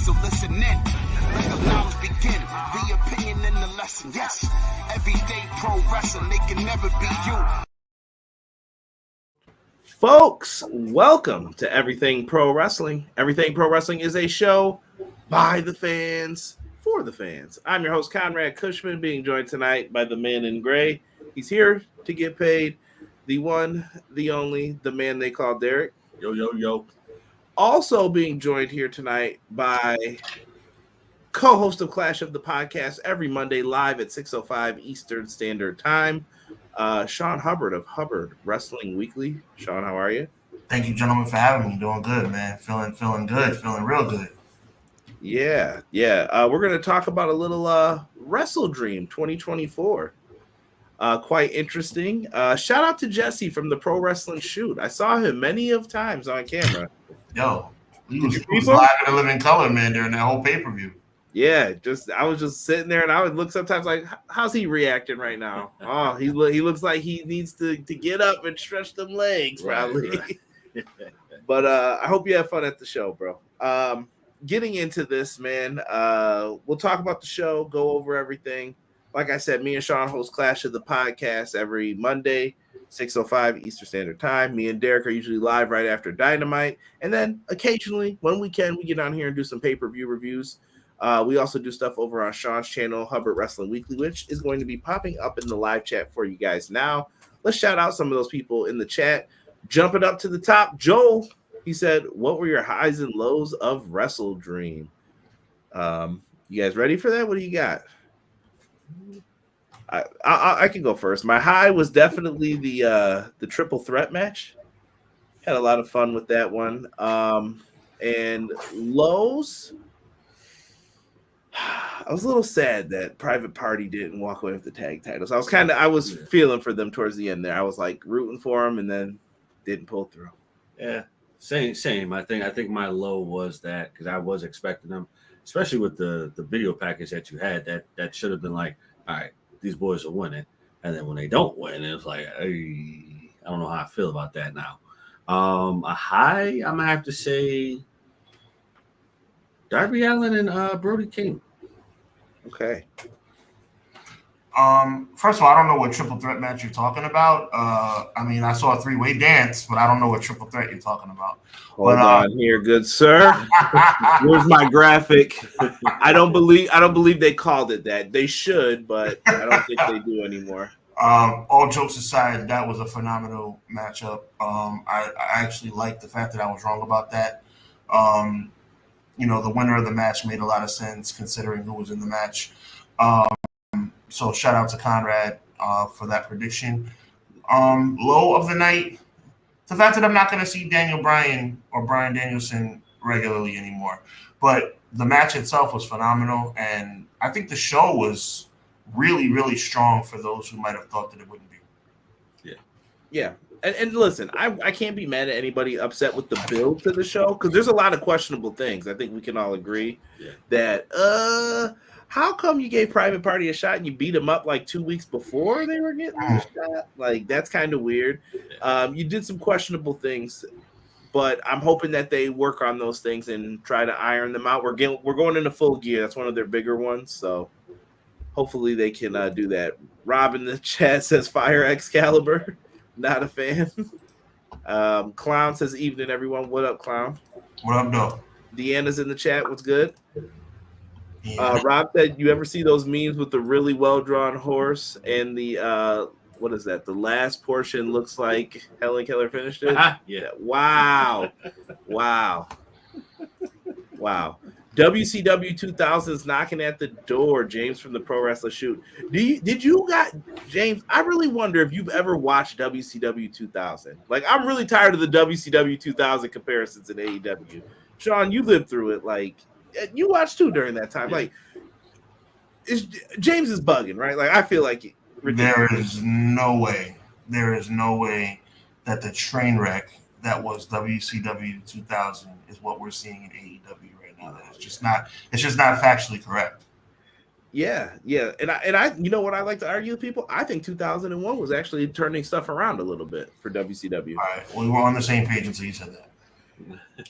So listen in, let the knowledge begin. The opinion and the lesson, yes. Everyday pro wrestling, they can never be you. Folks, welcome to Everything Pro Wrestling. Everything Pro Wrestling is a show by the fans, for the fans. I'm your host, Conrad Cushman, being joined tonight by the man in gray. He's here to get paid. The one, the only, the man they call Derek. Yo, yo, yo. Also being joined here tonight by co-host of Clash of the Podcast every Monday live at 6:05 Eastern Standard Time, Sean Hubbard of Hubbard Wrestling Weekly. Sean, how are you? Thank you, gentlemen, for having me. Doing good, man. Feeling good. Feeling real good. Yeah. We're going to talk about a little WrestleDream 2024. Quite interesting. Shout out to Jesse from the Pro Wrestling Shoot. I saw him many of times on camera. Yo, he was live in a living color, man, during that whole pay-per-view. Yeah, I was just sitting there, and I would look sometimes like, how's he reacting right now? Oh, he looks like he needs to get up and stretch them legs, probably. Right. But I hope you have fun at the show, bro. Getting into this, man, we'll talk about the show, go over everything. Like I said, me and Sean host Clash of the Podcast every Monday, 6:05 Eastern Standard Time. Me and Derek are usually live right after Dynamite. And then occasionally, when we can, we get on here and do some pay-per-view reviews. We also do stuff over on Sean's channel, Hubbard Wrestling Weekly, which is going to be popping up in the live chat for you guys now. Let's shout out some of those people in the chat. Jumping up to the top, Joel, he said, what were your highs and lows of WrestleDream? You guys ready for that? What do you got? I can go first. My high was definitely the triple threat match. Had a lot of fun with that one. And lows, I was a little sad that Private Party didn't walk away with the tag titles. I was feeling for them towards the end there. I was like rooting for them, and then didn't pull through. Yeah, same. I think my low was that because I was expecting them, especially with the video package that you had. That should have been like, all right, these boys are winning, and then when they don't win, it's like, hey, I don't know how I feel about that now. A high, I'm gonna have to say, Darby Allin and Brody King. Okay. First of all, I don't know what triple threat match you're talking about. I mean, I saw a three-way dance, but I don't know what triple threat you're talking about. Hold on here, good sir. Where's my graphic? I don't believe they called it that. They should, but I don't think they do anymore. All jokes aside, that was a phenomenal matchup. I actually like the fact that I was wrong about that. The winner of the match made a lot of sense considering who was in the match. So shout out to Conrad for that prediction. Low of the night, the fact that I'm not going to see Bryan or Bryan Danielson regularly anymore. But the match itself was phenomenal, and I think the show was really, really strong for those who might have thought that it wouldn't be. Yeah. And listen, I can't be mad at anybody upset with the build to the show because there's a lot of questionable things. I think we can all agree that how come you gave Private Party a shot and you beat them up like 2 weeks before they were getting a shot? Like, that's kind of weird. You did some questionable things, but I'm hoping that they work on those things and try to iron them out. We're going into Full Gear. That's one of their bigger ones, so hopefully they can do that. Rob in the chat says Fire Excalibur. Not a fan. Clown says evening, everyone. What up, Clown? What up, though? Deanna's in the chat. What's good? Yeah. Rob said, you ever see those memes with the really well-drawn horse and the, what is that? The last portion looks like Helen Keller finished it? Yeah. Wow. WCW 2000 is knocking at the door. James from the Pro Wrestler Shoot. James, I really wonder if you've ever watched WCW 2000. Like, I'm really tired of the WCW 2000 comparisons in AEW. Sean, you lived through it. Like, you watched too during that time. Like, James is bugging, right? Like, I feel like there is no way that the train wreck that was WCW 2000 is what we're seeing in AEW right now. It's just not factually correct. Yeah. And I you know what I like to argue with people? I think 2001 was actually turning stuff around a little bit for WCW. All right. Well, we were on the same page until you said that.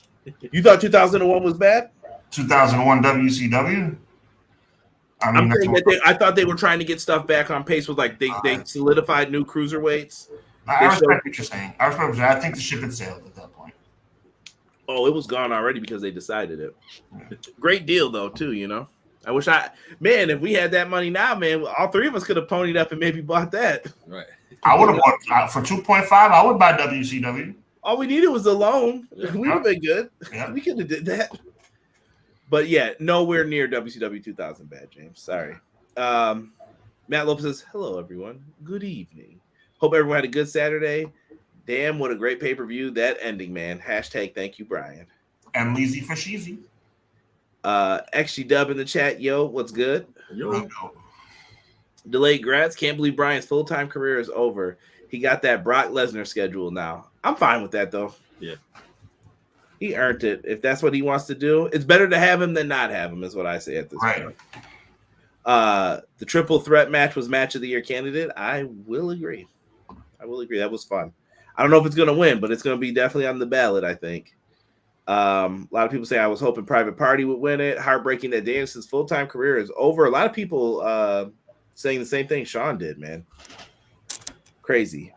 You thought 2001 was bad? 2001 WCW. I'm saying that I thought they were trying to get stuff back on pace with like they solidified new cruiserweights. I respect what you're saying. I think the ship had sailed at that point. Oh, it was gone already because they decided it. Great deal though, too. You know, I wish if we had that money now, man, all three of us could have ponied up and maybe bought that. Right. I would have bought for 2.5. I would buy WCW. All we needed was a loan. We'd have been good. Yeah. We could have did that. But yeah, nowhere near WCW 2000 bad, James. Sorry. Matt Lopez says, hello, everyone. Good evening. Hope everyone had a good Saturday. Damn, what a great pay-per-view. That ending, man. Hashtag thank you, Bryan. And Leezy for Sheezy. XG Dub in the chat. Yo, what's good? Yo. Delayed Gratz. Can't believe Bryan's full-time career is over. He got that Brock Lesnar schedule now. I'm fine with that, though. Yeah. He earned it. If that's what he wants to do, it's better to have him than not have him, is what I say at this point. The triple threat match was match of the year candidate. I will agree. That was fun. I don't know if it's going to win, but it's going to be definitely on the ballot, I think. A lot of people say I was hoping Private Party would win it. Heartbreaking that Danielson's full-time career is over. A lot of people saying the same thing Sean did, man. Crazy.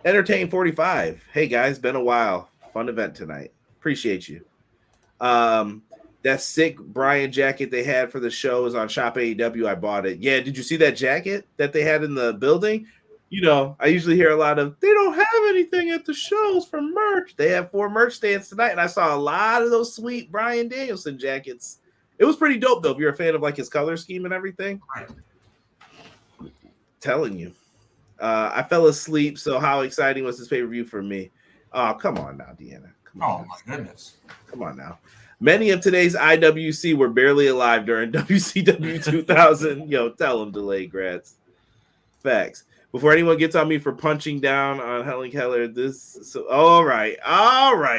Entertain 45. Hey, guys, been a while. Fun event tonight. Appreciate you. That sick Bryan jacket they had for the show is on Shop AEW. I bought it. Yeah, did you see that jacket that they had in the building? You know, I usually hear a lot of, they don't have anything at the shows for merch. They have 4 merch stands tonight, and I saw a lot of those sweet Bryan Danielson jackets. It was pretty dope, though, if you're a fan of, like, his color scheme and everything. Right. Telling you. I fell asleep, so how exciting was this pay-per-view for me? Oh, come on now, Deanna. Oh, my goodness. Come on now. Many of today's IWC were barely alive during WCW 2000. Yo, tell them, delayed grads. Facts. Before anyone gets on me for punching down on Helen Keller, all right,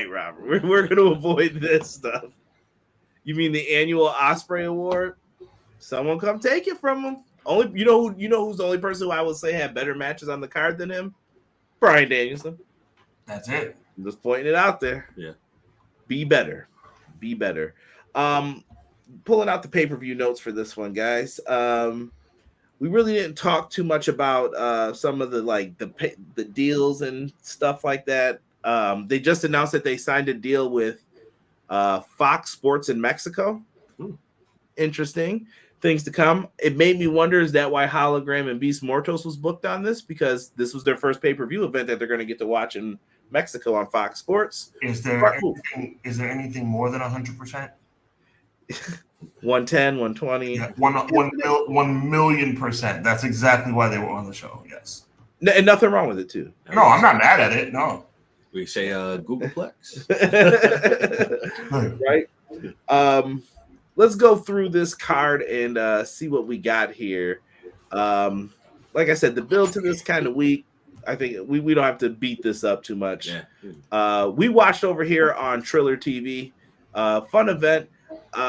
Robert. We're going to avoid this stuff. You mean the annual Ospreay Award? Someone come take it from him. You know who's the only person who I would say had better matches on the card than him? Bryan Danielson. That's it. I'm just pointing it out there. Yeah. Be better. Pulling out the pay-per-view notes for this one, guys. We really didn't talk too much about some of the deals and stuff like that. They just announced that they signed a deal with Fox Sports in Mexico. Interesting things to come. It made me wonder, is that why Hologram and Beast Mortos was booked on this? Because this was their first pay-per-view event that they're going to get to watch in Mexico on Fox Sports. Is there anything more than 100%? 110, 120. Yeah, 1 million%. That's exactly why they were on the show. Yes. And nothing wrong with it, too. No, I'm not mad at it. No. We say Googleplex. Right? Let's go through this card and see what we got here. Like I said, the build to this kind of week, I think we don't have to beat this up too much. Yeah. We watched over here on Triller TV. Fun event.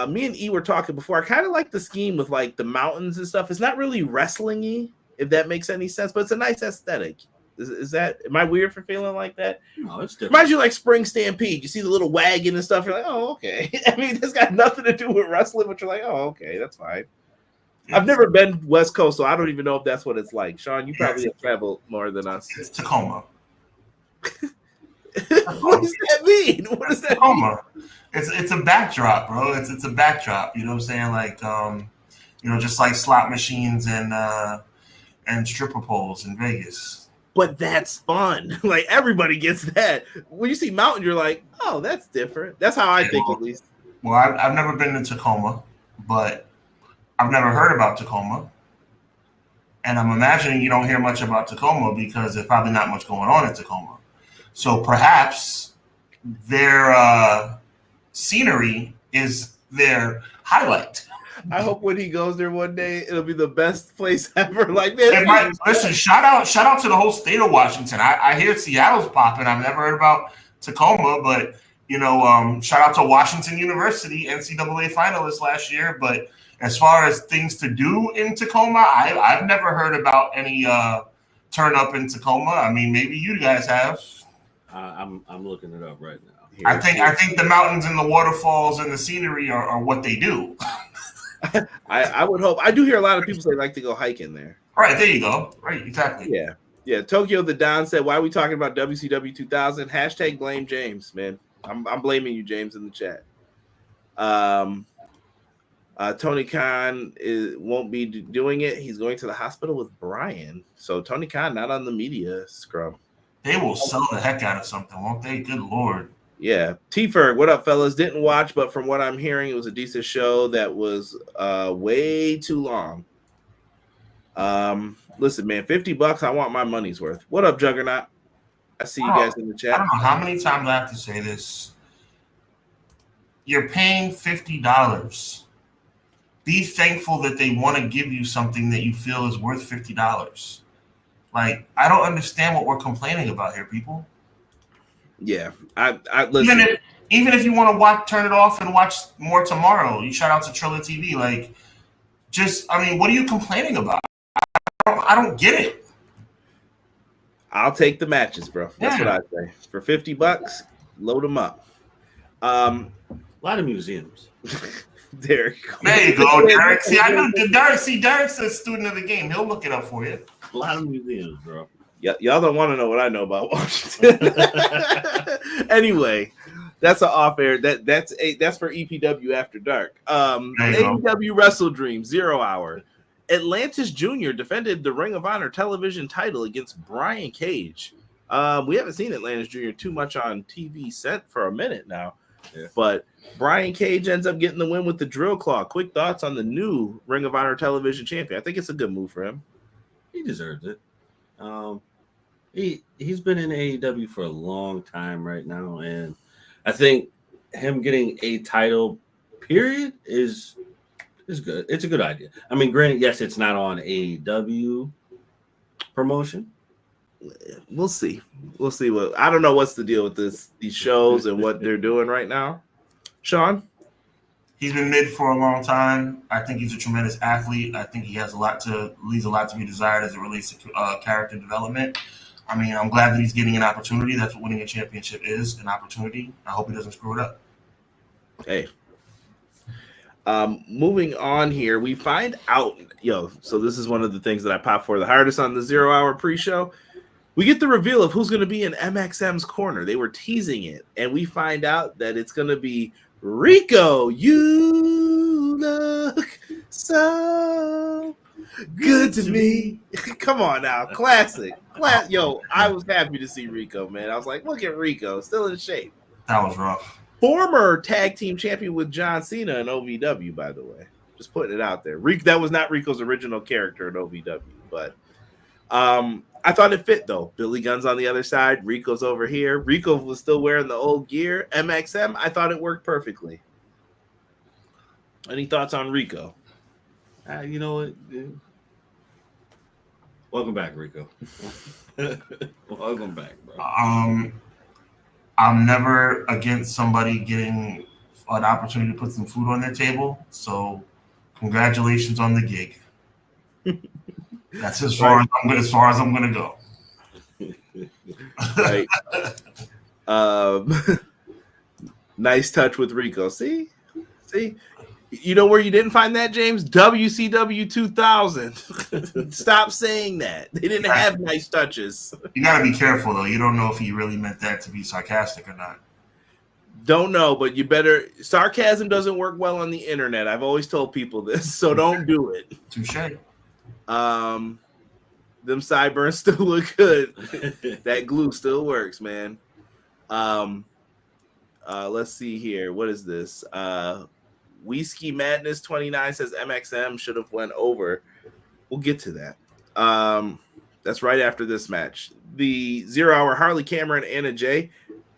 Me and E were talking before. I kind of like the scheme with like the mountains and stuff. It's not really wrestling-y, if that makes any sense, but it's a nice aesthetic. Is that, am I weird for feeling like that? No, it's different. Reminds you like Spring Stampede. You see the little wagon and stuff. You're like, oh, okay. I mean, this got nothing to do with wrestling, but you're like, oh, okay, that's fine. I've never been West Coast, so I don't even know if that's what it's like. Sean, you probably have traveled more than us. It's Tacoma. What does that mean? What does that mean? It's a backdrop, bro. It's a backdrop. You know what I'm saying? Like, just like slot machines and stripper poles in Vegas. But that's fun. Like, everybody gets that. When you see mountain, you're like, oh, that's different. That's how I think, at least. Well, I've never been to Tacoma, but I've never heard about Tacoma. And I'm imagining you don't hear much about Tacoma because there's probably not much going on in Tacoma. So perhaps their scenery is their highlight. I hope when he goes there one day, it'll be the best place ever. Like, man, listen, shout out to the whole state of Washington. I hear Seattle's popping. I've never heard about Tacoma, but shout out to Washington University, NCAA finalist last year. But as far as things to do in Tacoma, I've never heard about any turn up in Tacoma. I mean, maybe you guys have. I'm looking it up right now. here. I think the mountains and the waterfalls and the scenery are what they do. I would hope. I do hear a lot of people say like to go hiking there. All right, there you go. Right, exactly. Yeah. Tokyo the Don said, "Why are we talking about WCW 2000?" Hashtag blame James, man. I'm blaming you, James, in the chat. Tony Khan won't be doing it. He's going to the hospital with Bryan. So Tony Khan not on the media scrum. They will sell the heck out of something, won't they? Good Lord. Yeah. T-Ferg, what up, fellas? Didn't watch, but from what I'm hearing, it was a decent show that was way too long. Listen, man, $50, I want my money's worth. What up, Juggernaut? I see you guys in the chat. I don't know how many times I have to say this. You're paying $50. Be thankful that they want to give you something that you feel is worth $50. Like, I don't understand what we're complaining about here, people. Yeah, I listen. Even if you want to turn it off and watch more tomorrow. You shout out to Triller TV. Like, what are you complaining about? I don't get it. I'll take the matches, bro. That's what I say. For $50, load them up. A lot of museums. Derek. There you go, Derek. See, I know Derek's a student of the game. He'll look it up for you. A lot of museums, bro. Y'all don't want to know what I know about Washington. Anyway, that's an off-air. That's for EPW After Dark. AEW WrestleDream 0 Hour. Atlantis Jr. defended the Ring of Honor television title against Brian Cage. We haven't seen Atlantis Jr. too much on TV set for a minute now. Yeah. But Brian Cage ends up getting the win with the drill claw. Quick thoughts on the new Ring of Honor television champion. I think it's a good move for him. He deserves it. He's been in AEW for a long time right now, and I think him getting a title period is good. It's a good idea. I mean, granted, yes, it's not on AEW promotion. We'll see. What I don't know what's the deal with these shows and what they're doing right now. Sean? He's been mid for a long time. I think he's a tremendous athlete. I think he has leaves a lot to be desired as it relates to character development. I mean, I'm glad that he's getting an opportunity. That's what winning a championship is, an opportunity. I hope he doesn't screw it up. Hey. Moving on here, we find out, so this is one of the things that I popped for the hardest on the 0 Hour pre-show. We get the reveal of who's going to be in MXM's corner. They were teasing it, and we find out that it's going to be Rico. You look so good to me. Come on now, classic. I was happy to see Rico, man. I was like, look at Rico, still in shape. That was rough. Former tag team champion with John Cena in OVW, by the way. Just putting it out there. That was not Rico's original character in OVW, but I thought it fit, though. Billy Gunn's on the other side. Rico's over here. Rico was still wearing the old gear. MXM, I thought it worked perfectly. Any thoughts on Rico? You know what? Welcome back, Rico. Welcome back, bro. I'm never against somebody getting an opportunity to put some food on their table. So, congratulations on the gig. That's as far as I'm gonna go. Right. Nice touch with Rico. See, you know where you didn't find that, James? WCW 2000. Stop saying that. They didn't have nice touches. You gotta be careful though. You don't know if he really meant that to be sarcastic or not. Don't know, but you better. Sarcasm doesn't work well on the internet. I've always told people this, so don't do it. Touché. Them sideburns still look good. That glue still works, man. Let's see here. What is this? Whiskey Madness 29 says MXM should have went over. We'll get to that. That's right after this match. The 0 Hour Harley Cameron, Anna Jay.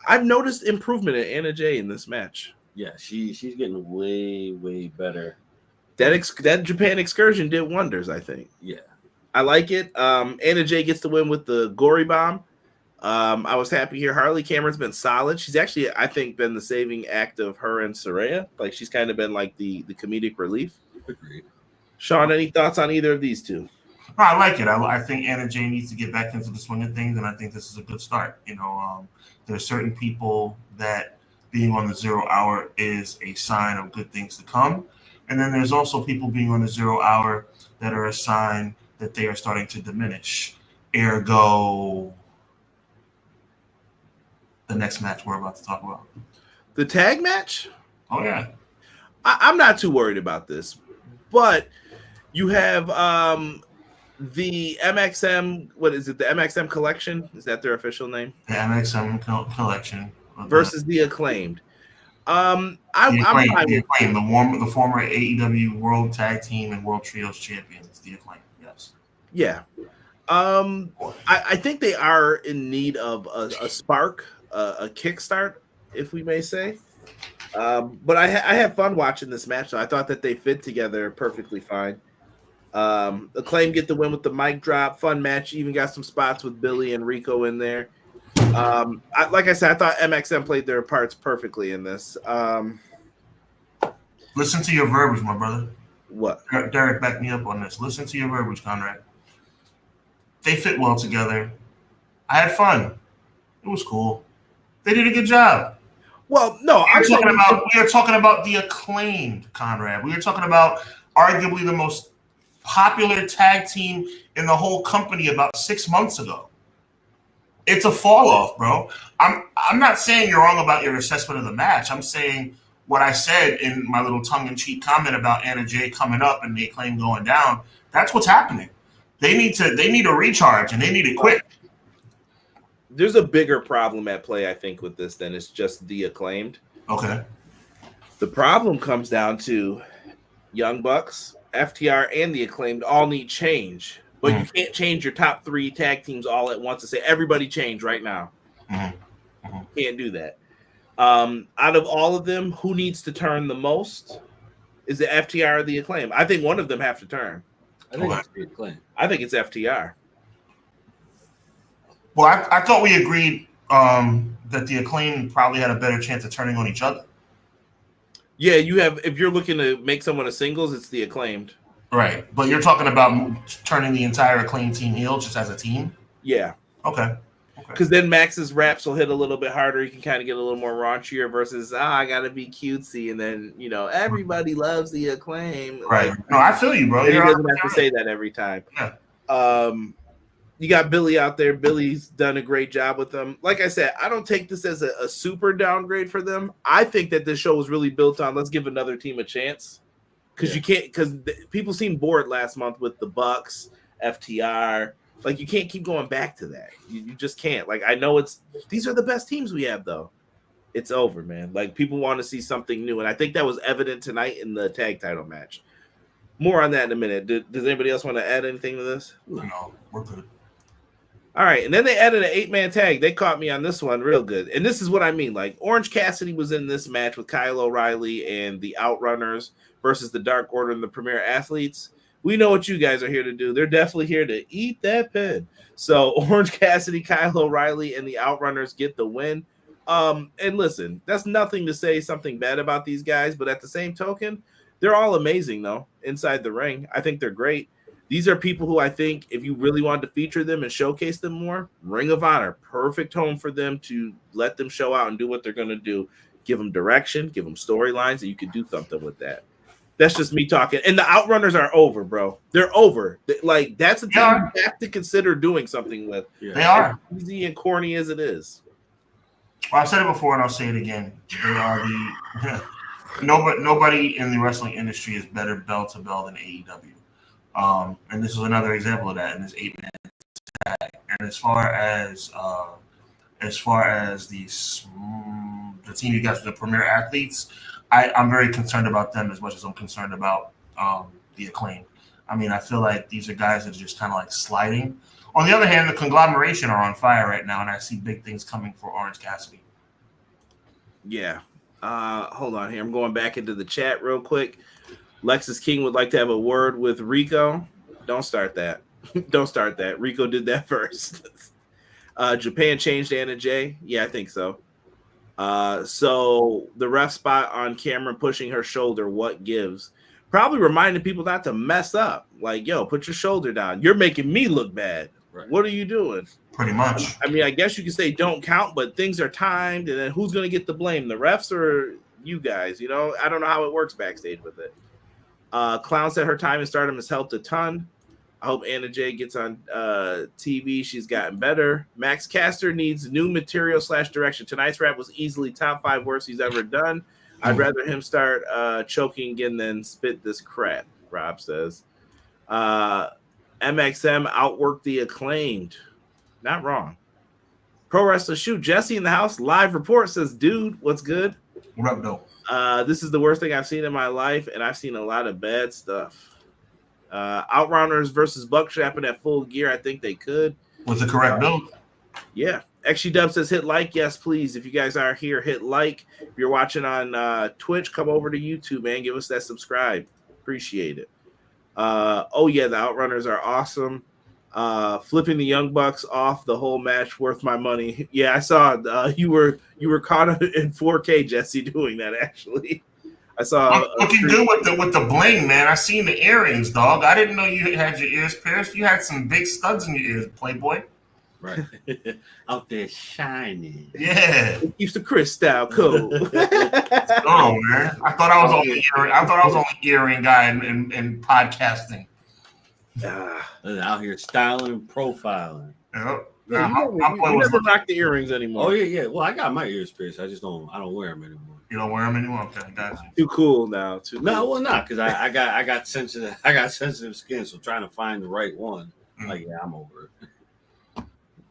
I've noticed improvement in Anna Jay in this match. Yeah, she's getting way better. That Japan excursion did wonders, I think. Yeah. I like it. Anna Jay gets the win with the Gory Bomb. I was happy here. Harley Cameron's been solid. She's actually, I think, been the saving act of her and Saraya. Like, she's kind of been like the comedic relief. Agreed. Sean, any thoughts on either of these two? I like it. I think Anna Jay needs to get back into the swing of things, and I think this is a good start. There are certain people that being on the 0 hour is a sign of good things to come. And then there's also people being on the 0 hour that are a sign that they are starting to diminish. Ergo, the next match we're about to talk about. The tag match? Oh, yeah. I'm not too worried about this, but you have the MXM, what is it? The MXM Collection? Is that their official name? The MXM Collection. Versus the Acclaimed. The former AEW World Tag Team and World Trios Champions, the Acclaimed, yes. Yeah. I think they are in need of a spark, a kickstart, if we may say. But I had fun watching this match, so I thought that they fit together perfectly fine. Acclaim get the win with the mic drop. Fun match. Even got some spots with Billy and Rico in there. Like I said, I thought MXM played their parts perfectly in this. Listen to your verbiage, my brother. What? Derek, back me up on this. Listen to your verbiage, Conrad. They fit well together. I had fun. It was cool. They did a good job. Well, no, we are talking about the Acclaimed, Conrad. We are talking about arguably the most popular tag team in the whole company about 6 months ago. It's a fall off, bro. I'm not saying you're wrong about your assessment of the match. I'm saying what I said in my little tongue-in-cheek comment about Anna Jay coming up and the Acclaim going down. That's what's happening. They need a recharge, and they need it quick. There's a bigger problem at play, I think, with this than it's just the Acclaimed. Okay. The problem comes down to Young Bucks, FTR, and the Acclaimed all need change. But you can't change your top 3 tag teams all at once and say, everybody change right now. Can't do that. Out of all of them, who needs to turn the most? Is it FTR or the Acclaim? I think one of them have to turn. I think it's the Acclaim. I think it's FTR. Well, I thought we agreed that the Acclaim probably had a better chance of turning on each other. Yeah, you have. If you're looking to make someone a singles, it's the Acclaimed. Right, but you're talking about turning the entire Acclaim team heel just as a team? Yeah. Okay. Because then Max's raps will hit a little bit harder. You can kind of get a little more raunchier versus, I got to be cutesy. And then, everybody loves the Acclaim. Right. Like, no, I feel you, bro. He doesn't have to say that every time. Yeah. You got Billy out there. Billy's done a great job with them. Like I said, I don't take this as a super downgrade for them. I think that this show was really built on, let's give another team a chance. Because you can't, because people seemed bored last month with the Bucks, FTR. Like, you can't keep going back to that. You just can't. Like, I know these are the best teams we have, though. It's over, man. Like, people want to see something new. And I think that was evident tonight in the tag title match. More on that in a minute. Does anybody else want to add anything to this? No, we're good. All right. And then they added an 8-man tag. They caught me on this one real good. And this is what I mean. Like, Orange Cassidy was in this match with Kyle O'Reilly and the Outrunners versus the Dark Order and the Premier Athletes. We know what you guys are here to do. They're definitely here to eat that pin. So Orange Cassidy, Kyle O'Reilly, and the Outrunners get the win. And listen, that's nothing to say something bad about these guys, but at the same token, they're all amazing, though, inside the ring. I think they're great. These are people who I think if you really wanted to feature them and showcase them more, Ring of Honor, perfect home for them to let them show out and do what they're going to do. Give them direction, give them storylines, and you can do something with that. That's just me talking. And the Outrunners are over, bro. They're over. Like, that's a team you have to consider doing something with. Yeah. They are. As easy and corny as it is. Well, I've said it before and I'll say it again. They are nobody in the wrestling industry is better bell to bell than AEW. And this is another example of that in this 8-man tag. And as far as the team you got with the Premier Athletes, I'm very concerned about them as much as I'm concerned about the Acclaim. I mean, I feel like these are guys that are just kind of like sliding. On the other hand, the conglomeration are on fire right now, and I see big things coming for Orange Cassidy. Yeah. Hold on here. I'm going back into the chat real quick. Lexus King would like to have a word with Rico. Don't start that. Don't start that. Rico did that first. Japan changed Anna Jay. Yeah, I think so. So the ref spot on camera pushing her shoulder, what gives? Probably reminding people not to mess up. Like, yo, put your shoulder down. You're making me look bad. Right. What are you doing? Pretty much. I mean, I guess you could say don't count, but things are timed, and then who's going to get the blame? The refs or you guys? You know, I don't know how it works backstage with it. Clown said her time in Stardom has helped a ton. I hope Anna Jay gets on TV. She's gotten better. Max Caster needs new material / direction. Tonight's rap was easily top 5 worst he's ever done. I'd rather him start choking again than spit this crap, Rob says. MXM outworked the Acclaimed. Not wrong. Pro Wrestler Shoot. Jesse in the house. Live report says, dude, what's good? What up, though? This is the worst thing I've seen in my life, and I've seen a lot of bad stuff. Outrunners versus Buck should happen at Full Gear. I think they could. Was the correct build? Yeah. XG Dub says hit like. Yes, please. If you guys are here, hit like. If you're watching on Twitch, come over to YouTube, man. Give us that subscribe. Appreciate it. Oh, yeah, the Outrunners are awesome. Flipping the Young Bucks off the whole match, worth my money. Yeah, I saw you were caught in 4K, Jesse, doing that, actually. I saw looking good with the bling, man. I seen the earrings, dog. I didn't know you had your ears pierced. You had some big studs in your ears, Playboy. Right. Out there shining. Yeah. It keeps the crystal cold. Oh, man. I thought I was only earring guy in podcasting. Out here styling, profiling. Yep. Yeah, you never rock the earrings anymore. Oh yeah. Well, I got my ears pierced. I don't wear them anymore. You don't wear them anymore? Okay, got you. Too cool now. Too cool. No, well, not because I got sensitive skin, so trying to find the right one. Like, yeah, I'm over it.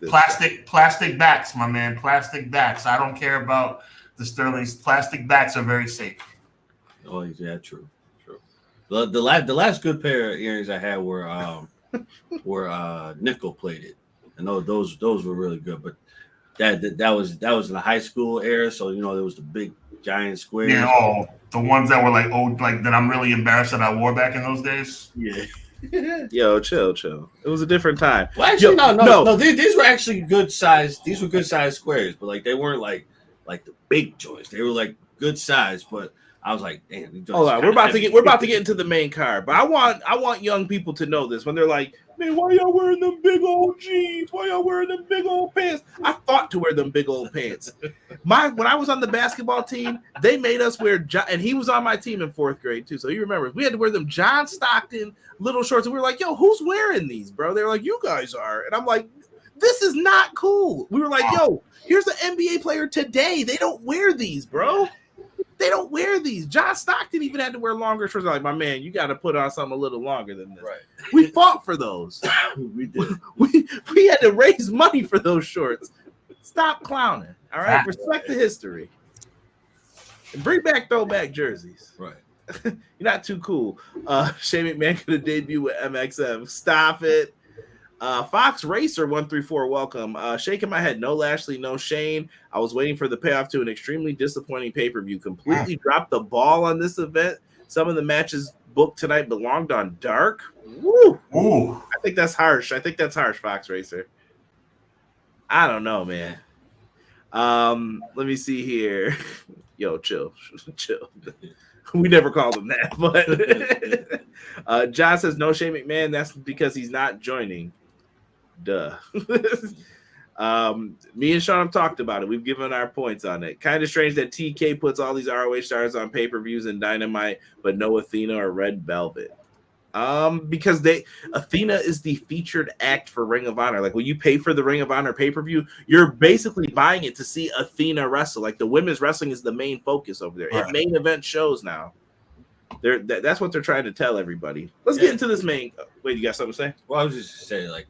Plastic backs, my man. Plastic backs. I don't care about the Sterling's. Plastic backs are very safe. Oh yeah, true. The last good pair of earrings I had were nickel plated, and those were really good. But that was in the high school era, so you know there was the big giant squares. Yeah, the ones that were like that I'm really embarrassed that I wore back in those days. Yeah. Yo, chill. It was a different time. Well, actually, no. These were actually good size. These were good size squares, but like they weren't like the big joints. They were like good size, but I was like, damn. Hold on, we're about to get into the main card, but I want young people to know this when they're like, man, why y'all wearing them big old jeans? Why y'all wearing them big old pants? I fought to wear them big old pants. When I was on the basketball team, they made us wear and he was on my team in 4th grade too, so he remembers we had to wear them John Stockton little shorts, and we were like, yo, who's wearing these, bro? They were like, you guys are, and I'm like, this is not cool. We were like, yo, here's an NBA player today. They don't wear these, bro. They don't wear these. John Stockton even had to wear longer shorts. Like, my man, you got to put on something a little longer than this. Right. We fought for those. We did. We had to raise money for those shorts. Stop clowning. All right. Respect the history. And bring back throwback jerseys. Right. You're not too cool. Shane McMahon could have debuted with MXM. Stop it. Fox Racer 134, welcome. Shaking my head. No Lashley, no Shane. I was waiting for the payoff to an extremely disappointing pay-per-view. Completely dropped the ball on this event. Some of the matches booked tonight belonged on Dark. Woo! Ooh. I think that's harsh. Fox Racer. I don't know, man. Let me see here. Yo, chill. We never called him that, but John says no Shane McMahon. That's because he's not joining. Duh. Me and Sean have talked about it. We've given our points on it. Kind of strange that TK puts all these ROH stars on pay-per-views and Dynamite, but no Athena or Red Velvet. Because Athena is the featured act for Ring of Honor. Like when you pay for the Ring of Honor pay-per-view, you're basically buying it to see Athena wrestle. Like the women's wrestling is the main focus over there. Right. It main event shows now. That's what they're trying to tell everybody. Let's get into this main. Wait, you got something to say? Well, I was just saying, like,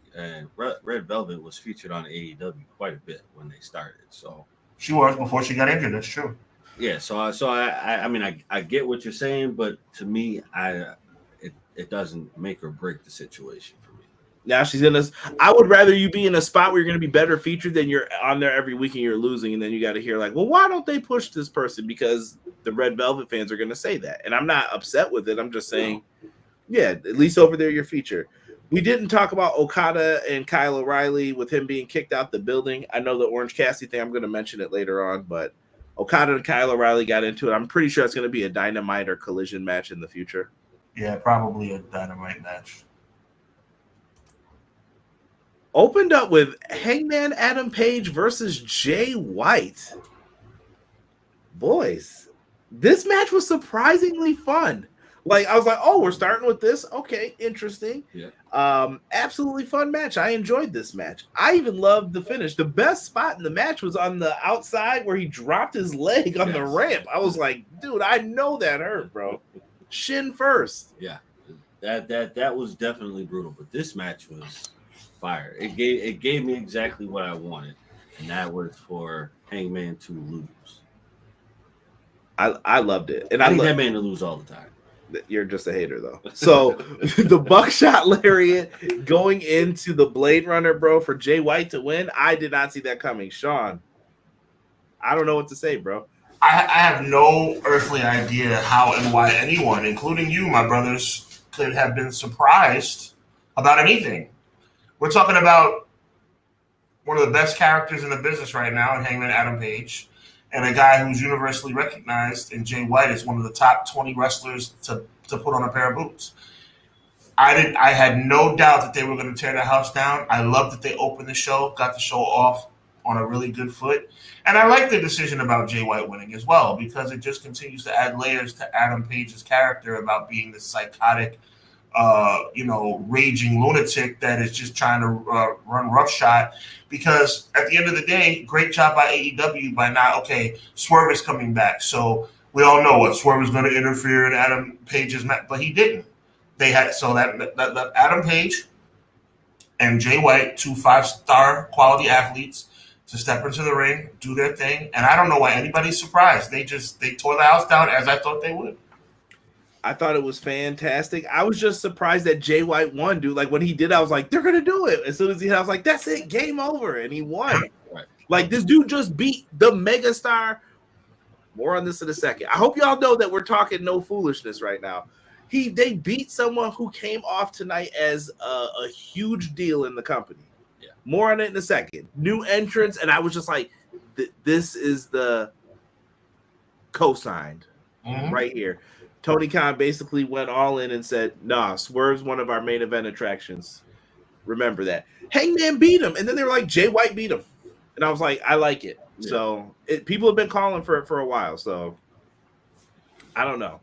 Red Velvet was featured on AEW quite a bit when they started. So she was before she got injured. That's true. Yeah. So I mean, I get what you're saying, but to me, it doesn't make or break the situation for me. Now she's in this. I would rather you be in a spot where you're going to be better featured than you're on there every week and you're losing, and then you got to hear like, well, why don't they push this person? Because the Red Velvet fans are going to say that, and I'm not upset with it. I'm just saying, yeah, at least over there you're featured. We didn't talk about Okada and Kyle O'Reilly with him being kicked out the building. I know the Orange Cassidy thing. I'm going to mention it later on, but Okada and Kyle O'Reilly got into it. I'm pretty sure it's going to be a Dynamite or Collision match in the future. Yeah, probably a Dynamite match. Opened up with Hangman Adam Page versus Jay White. Boys, this match was surprisingly fun. Like, I was like, oh, we're starting with this. Okay, interesting. Yeah. Absolutely fun match. I enjoyed this match. I even loved the finish. The best spot in the match was on the outside where he dropped his leg on the ramp. I was like, dude, I know that hurt, bro. Shin first. Yeah. That was definitely brutal, but this match was fire. It gave me exactly what I wanted, and that was for Hangman to lose. I loved it. And I need that man to lose all the time. You're just a hater, though. So the buckshot lariat going into the Blade Runner, bro, for Jay White to win. I did not see that coming. Sean, I don't know what to say, bro. I have no earthly idea how and why anyone, including you, my brothers, could have been surprised about anything. We're talking about one of the best characters in the business right now in Hangman Adam Page, and a guy who's universally recognized in Jay White as one of the top 20 wrestlers to put on a pair of boots. I had no doubt that they were going to tear the house down. I love that they opened the show, got the show off on a really good foot. And I like the decision about Jay White winning as well, because it just continues to add layers to Adam Page's character about being this psychotic, raging lunatic that is just trying to run roughshot. Because at the end of the day, great job by AEW by not, okay, Swerve is coming back. So we all know what Swerve is going to interfere in Adam Page's match, but he didn't. They had that Adam Page and Jay White, 2 5-star quality athletes, to step into the ring, do their thing, and I don't know why anybody's surprised. They tore the house down as I thought they would. I thought it was fantastic. I was just surprised that Jay White won, dude. Like, when he did, I was like, they're gonna do it. As soon as I was like, that's it, game over, and he won. Right. Like, this dude just beat the megastar. More on this in a second. I hope y'all know that we're talking no foolishness right now. They beat someone who came off tonight as a huge deal in the company. Yeah. More on it in a second. New entrance, and I was just like, this is the co-signed right here. Tony Khan basically went all in and said, nah, Swerve's one of our main event attractions. Remember that. Hangman beat him, and then they were like, Jay White beat him. And I was like, I like it. Yeah. So people have been calling for it for a while, so I don't know.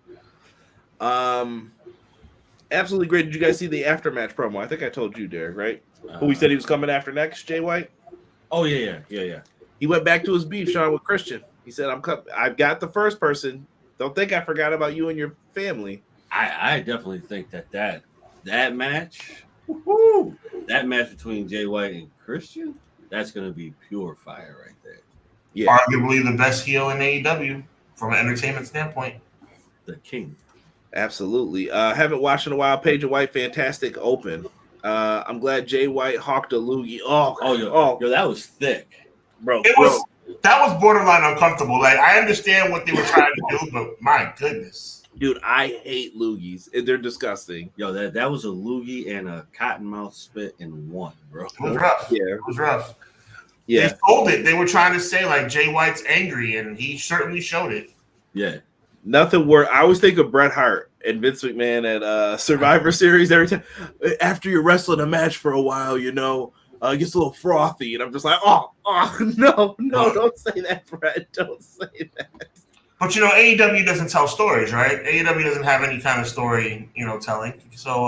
Absolutely great. Did you guys see the aftermatch promo? I think I told you, Derek, right? Who we said he was coming after next, Jay White? Oh, yeah. He went back to his beef, Sean, with Christian. He said, I've got the first person. Don't think I forgot about you and your family. I definitely think that match, that match between Jay White and Christian, that's going to be pure fire right there. Yeah. Arguably the best heel in AEW from an entertainment standpoint. The king. Absolutely. Haven't watched in a while. Page and White, fantastic open. I'm glad Jay White hawked a loogie. Yo, that was thick. Bro. That was borderline uncomfortable. Like, I understand what they were trying to do, but my goodness. Dude, I hate loogies. They're disgusting. Yo, that was a loogie and a cottonmouth spit in one, bro. It was rough. Yeah. It was rough. Yeah. They sold it. They were trying to say, like, Jay White's angry, and he certainly showed it. Yeah. Nothing worse. I always think of Bret Hart and Vince McMahon at Survivor Series every time. After you're wrestling a match for a while, it gets a little frothy, and I'm just like, no, don't say that, Bret. Don't say that. But AEW doesn't tell stories, right? AEW doesn't have any kind of story, telling. So,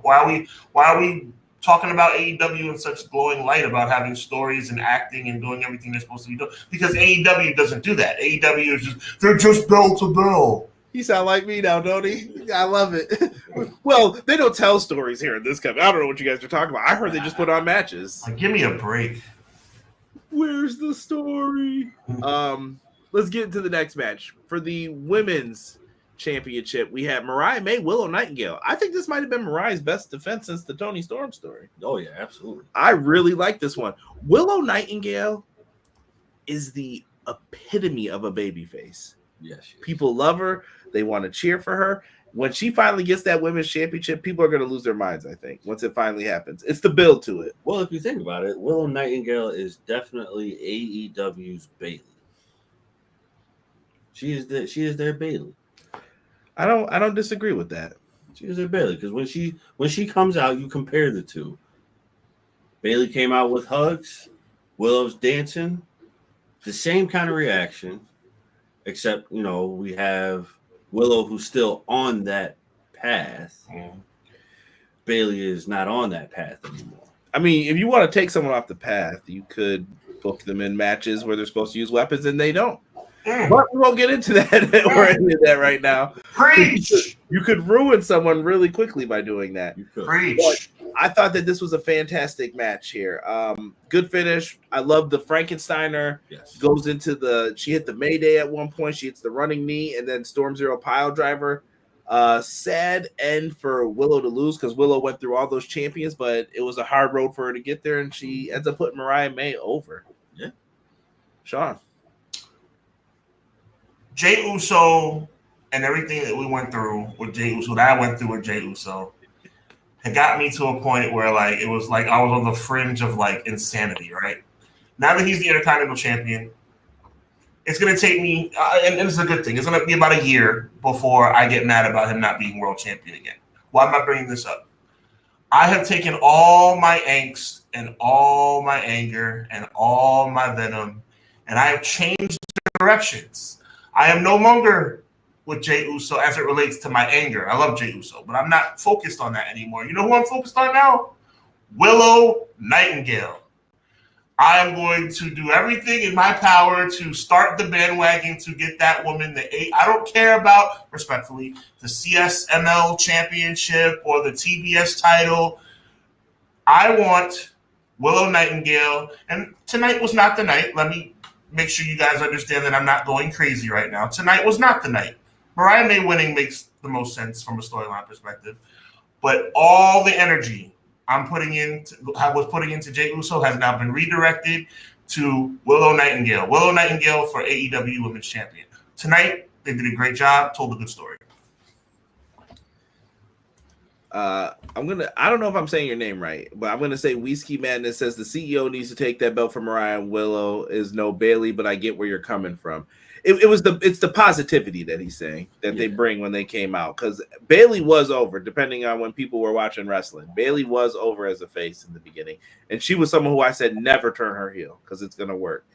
why are we talking about AEW in such glowing light about having stories and acting and doing everything they're supposed to be doing? Because AEW doesn't do that. AEW is they're just bell to bell. He sound like me now, don't he? I love it. Well, they don't tell stories here in this company. I don't know what you guys are talking about. I heard they just put on matches. Give me a break. Where's the story? Let's get into the next match. For the women's championship, we have Mariah May, Willow Nightingale. I think this might have been Mariah's best defense since the Toni Storm story. Oh, yeah, absolutely. I really like this one. Willow Nightingale is the epitome of a babyface. Yes. People love her. They want to cheer for her. When she finally gets that women's championship, people are going to lose their minds, I think, once it finally happens. It's the build to it. Well, if you think about it, Willow Nightingale is definitely AEW's Bayley. She is their Bayley. I don't disagree with that. She is their Bayley because when she comes out, you compare the two. Bailey came out with hugs. Willow's dancing. The same kind of reaction, except, we have Willow who's still on that path. Bailey is not on that path anymore. I mean, if you want to take someone off the path, you could book them in matches where they're supposed to use weapons and they don't. But we won't get into that or any of that right now. Preach! You could ruin someone really quickly by doing that. You could. Preach! But I thought that this was a fantastic match here. Good finish. I love the Frankensteiner. Yes. Goes into she hit the Mayday at one point. She hits the running knee and then Storm Zero pile driver. Sad end for Willow to lose because Willow went through all those champions, but it was a hard road for her to get there, and she ends up putting Mariah May over. Yeah. Sean. Jey Uso and everything that we went through with Jey Uso, that I went through with Jey Uso, it got me to a point where it was like I was on the fringe of insanity, right? Now that he's the Intercontinental Champion, it's going to take me, and it's a good thing, it's going to be about a year before I get mad about him not being world champion again. Why am I bringing this up? I have taken all my angst and all my anger and all my venom, and I have changed directions. I am no longer with Jey Uso as it relates to my anger. I love Jey Uso, but I'm not focused on that anymore. You know who I'm focused on now? Willow Nightingale. I am going to do everything in my power to start the bandwagon to get that woman I don't care about, respectfully, the CSML championship or the TBS title. I want Willow Nightingale, and tonight was not the night. Let me make sure you guys understand that I'm not going crazy right now. Tonight was not the night. Mariah May winning makes the most sense from a storyline perspective, but all the energy I was putting into Jey Uso has now been redirected to Willow Nightingale. Willow Nightingale for AEW Women's Champion. Tonight, they did a great job, told a good story. I don't know if I'm saying your name right, but I'm gonna say Whiskey Madness says the CEO needs to take that belt from Mariah, and Willow is no Bailey, but I get where you're coming from. It's the positivity that he's saying that they bring when they came out, because Bailey was over, depending on when people were watching wrestling. Bailey was over as a face in the beginning, and she was someone who I said never turn her heel because it's gonna work.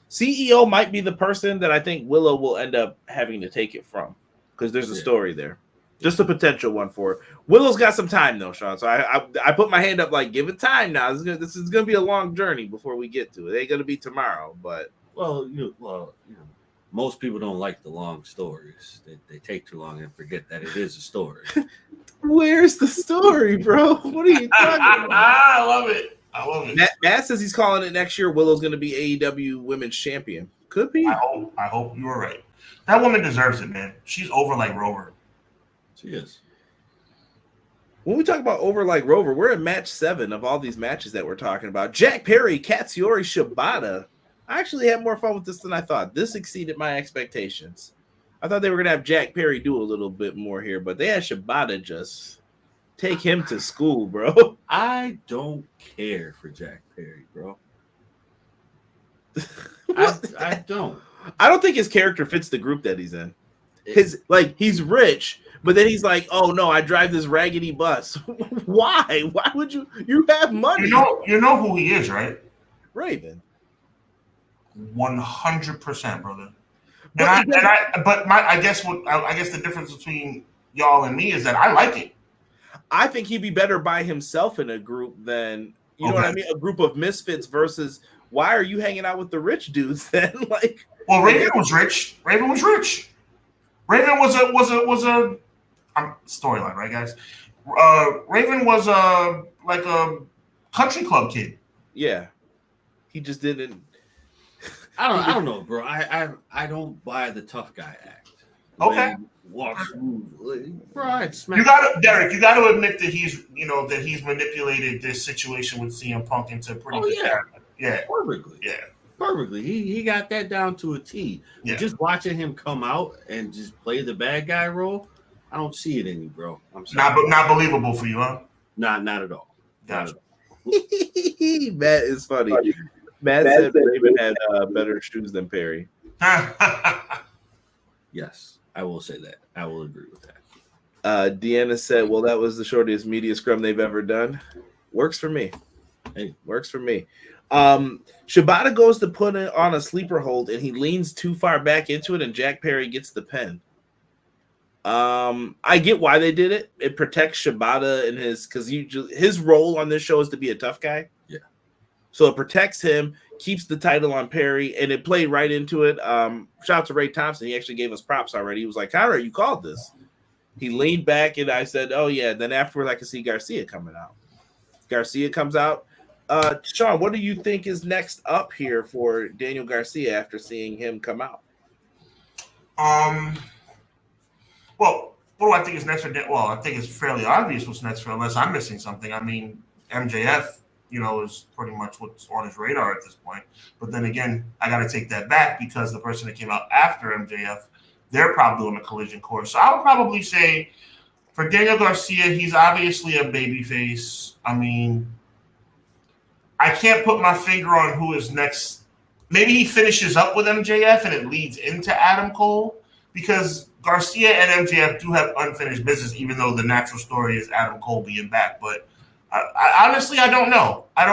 CEO might be the person that I think Willow will end up having to take it from, because there's a story there. Just a potential one for her. Willow's got some time though, Sean. So I put my hand up give it time now. This is gonna be a long journey before we get to it. It ain't gonna be tomorrow, but most people don't like the long stories. They take too long and forget that it is a story. Where's the story, bro? What are you talking about? I love it. Matt says he's calling it next year. Willow's gonna be AEW Women's Champion. Could be. I hope you were right. That woman deserves it, man. She's over like Rover. She is. When we talk about over like Rover, we're in match 7 of all these matches that we're talking about. Jack Perry, Katsuyori, Shibata. I actually had more fun with this than I thought. This exceeded my expectations. I thought they were going to have Jack Perry do a little bit more here, but they had Shibata just take him to school, bro. I don't care for Jack Perry, bro. I don't. I don't think his character fits the group that he's in. He's rich, but then he's like, oh no, I drive this raggedy bus. Why? Why would you have money? You know who he is, right? Raven. 100%, brother. I guess the difference between y'all and me is that I like it. I think he'd be better by himself in a group than know what I mean? A group of misfits versus why are you hanging out with the rich dudes then? Well, Raven was rich. Raven was a storyline, right, guys? Raven was a country club kid. Yeah, he just didn't. I don't know, bro. I don't buy the tough guy act. Okay. Walk smooth, right? You gotta admit that he's manipulated this situation with CM Punk into pretty good character. Yeah, perfectly. Yeah, perfectly. He got that down to a T. Yeah. Just watching him come out and just play the bad guy role, I don't see it in you, bro. I'm sorry. Not believable for you, huh? Not at all. Gotcha. Matt is funny. Matt said Raven had better shoes than Perry. Yes, I will say that. I will agree with that. Deanna said, well, that was the shortest media scrum they've ever done. Works for me. Hey, works for me. Shibata goes to put it on a sleeper hold, and he leans too far back into it, and Jack Perry gets the pin. I get why they did it. It protects Shibata and his role on this show is to be a tough guy. Yeah. So it protects him, keeps the title on Perry, and it played right into it. Shout out to Ray Thompson. He actually gave us props already. He was like, Conrad, you called this. He leaned back, and I said, oh, yeah. Then afterwards, I could see Garcia coming out. Garcia comes out. Sean, what do you think is next up here for Daniel Garcia after seeing him come out? Well, what do I think is next for? Well, I think it's fairly obvious what's next for, unless I'm missing something. I mean, MJF, is pretty much what's on his radar at this point. But then again, I got to take that back because the person that came out after MJF, they're probably on a collision course. So I would probably say for Daniel Garcia, he's obviously a babyface. I mean, I can't put my finger on who is next. Maybe he finishes up with MJF and it leads into Adam Cole because Garcia and MJF do have unfinished business, even though the natural story is Adam Cole being back. But I honestly, I don't know. But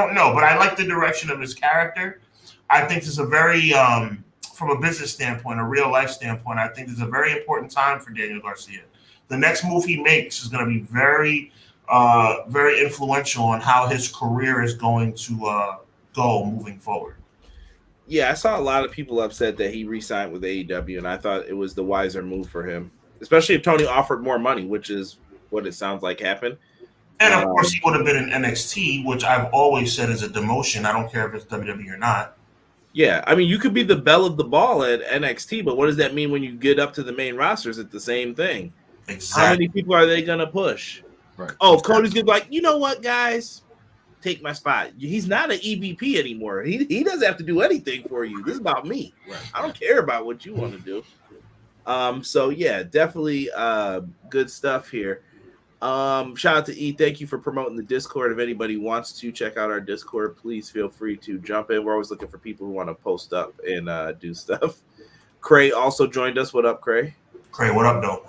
I like the direction of his character. I think this is a very, from a business standpoint, a real life standpoint, I think this is a very important time for Daniel Garcia. The next move he makes is going to be very, very influential on how his career is going to go moving forward. Yeah, I saw a lot of people upset that he re-signed with AEW, and I thought it was the wiser move for him, especially if Tony offered more money, which is what it sounds like happened. And of course, he would have been in NXT, which I've always said is a demotion. I don't care if it's WWE or not. Yeah, I mean, you could be the belle of the ball at NXT, but what does that mean when you get up to the main rosters? It's the same thing. Exactly. How many people are they going to push? right. Oh, Cody's going to be like, you know what, guys? Take my spot. He's not an EVP anymore. He doesn't have to do anything for you. This is about me. Right. I don't care about what you want to do. So yeah, definitely good stuff here. Shout out to E. Thank you for promoting the Discord. If anybody wants to check out our Discord, please feel free to jump in. We're always looking for people who want to post up and do stuff. Cray also joined us. What up, Cray? Cray, what up, though?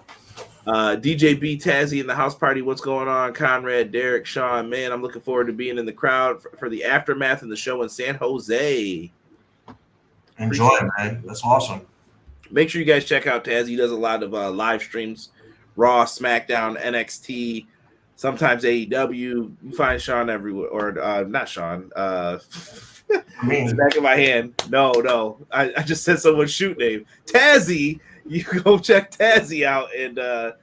DJ B, Tazzy in the house party. What's going on? Conrad, Derek, Sean. Man, I'm looking forward to being in the crowd for the aftermath in the show in San Jose. Enjoy it, man. That's awesome. Make sure you guys check out Tazzy. He does a lot of live streams. Raw, SmackDown, NXT, sometimes AEW. You find Sean everywhere, or not Sean. It's the back of my hand. No. I just said someone's shoot name. Tazzy. You go check Tazzy out and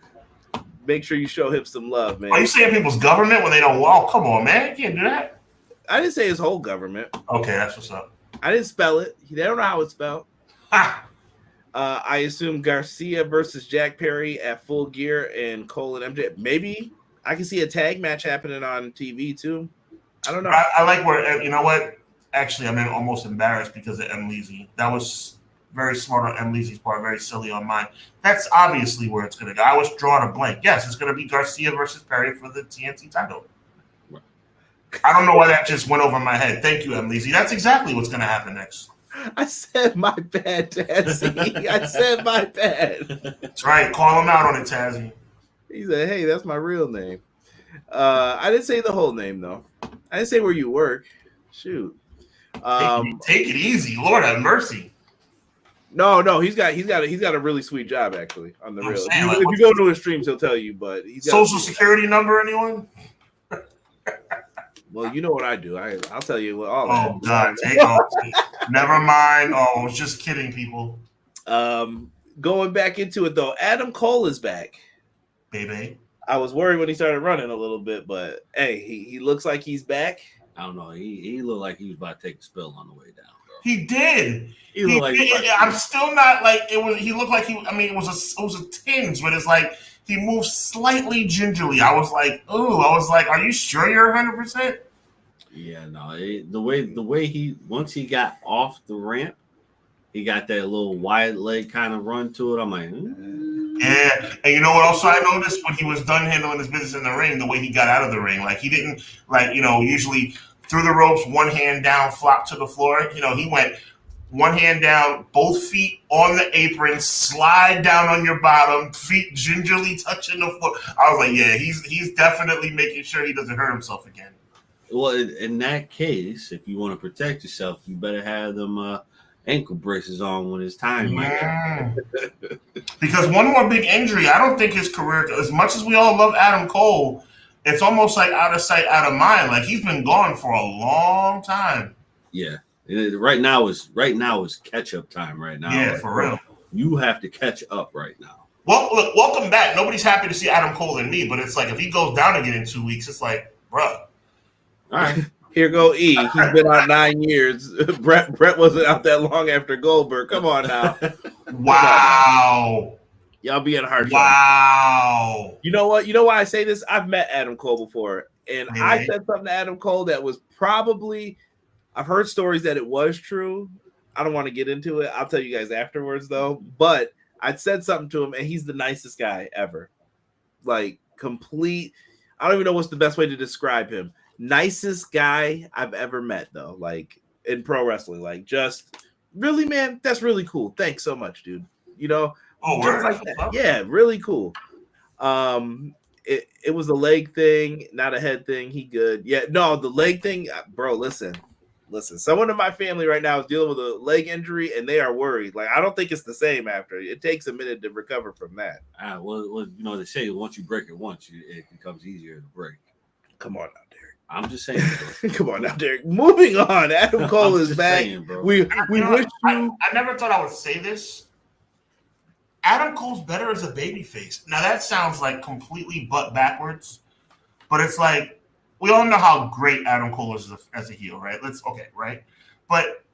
make sure you show him some love, man. Are you saying people's government when they don't walk? Come on, man. You can't do that. I didn't say his whole government. Okay, that's what's up. I didn't spell it. They don't know how it's spelled. Ha! I assume Garcia versus Jack Perry at Full Gear and Cole and MJ. Maybe I can see a tag match happening on TV too. I don't know. I like where, you know what? Actually, I'm almost embarrassed because of M. Leezy. That was very smart on M. Leezy's part, very silly on mine. That's obviously where it's going to go. I was drawing a blank. Yes, it's going to be Garcia versus Perry for the TNT title. I don't know why that just went over my head. Thank you, M. Leezy. That's exactly what's going to happen next. I said my bad, Tazzy. I said my bad. That's right. Call him out on it, Tazzy. He said, hey, that's my real name. I didn't say the whole name, though. I didn't say where you work. Shoot. Take it easy. Lord have mercy. No, he's got a really sweet job, actually, on the real. Saying, If you go to his streams, he'll tell you, but he's got Social Security number, anyone? Well, you know what I do. I'll tell you all Oh, that. God. Never mind. Oh, I was just kidding, people. Going back into it, though, Adam Cole is back. Baby. I was worried when he started running a little bit, but, hey, he looks like he's back. I don't know. He looked like he was about to take a spill on the way down, bro. He did. I'm still not like it was. He looked like he. I mean, it was a tinge, but it's like he moved slightly gingerly. I was like, ooh. I was like, are you sure you're 100%? Yeah, no. The way he once he got off the ramp, he got that little wide leg kind of run to it. I'm like, Yeah, and you know what? Also, I noticed when he was done handling his business in the ring, the way he got out of the ring, like he didn't usually through the ropes, one hand down, flop to the floor. He went one hand down, both feet on the apron, slide down on your bottom, feet gingerly touching the floor. I was like, yeah, he's definitely making sure he doesn't hurt himself again. Well, in that case, if you want to protect yourself, you better have them ankle braces on when it's time. Because one more big injury, I don't think his career, as much as we all love Adam Cole, it's almost like out of sight, out of mind. Like he's been gone for a long time. Yeah. Right now is catch up time right now. Yeah, for real. You have to catch up right now. Well, look, welcome back. Nobody's happy to see Adam Cole than me, but it's like if he goes down again in 2 weeks, it's like, bruh. All right. Here go E. He's been out 9 years. Brett wasn't out that long after Goldberg. Come on now. Wow. Y'all being harsh. Wow. You know what? You know why I say this? I've met Adam Cole before, and I said something to Adam Cole that was probably. I've heard stories that it was true. I don't want to get into it. I'll tell you guys afterwards, though. But I said something to him, and he's the nicest guy ever. Like complete. I don't even know what's the best way to describe him. Nicest guy I've ever met, though, like in pro wrestling. Like, just really, man, that's really cool. Thanks so much, dude. You know, just like that. Yeah, really cool. It was a leg thing, not a head thing. He good. Yeah, no, the leg thing, bro. Listen. Someone in my family right now is dealing with a leg injury, and they are worried. Like, I don't think it's the same after. It takes a minute to recover from that. Well, you know, they say once you break it once, it becomes easier to break. Come on now, Derek. I'm just saying. Come on now, Derek. Moving on. Adam Cole is back. Saying, we wish you. I never thought I would say this. Adam Cole's better as a babyface. Now that sounds like completely butt backwards, but it's like we all know how great Adam Cole is as a heel, right? Right? But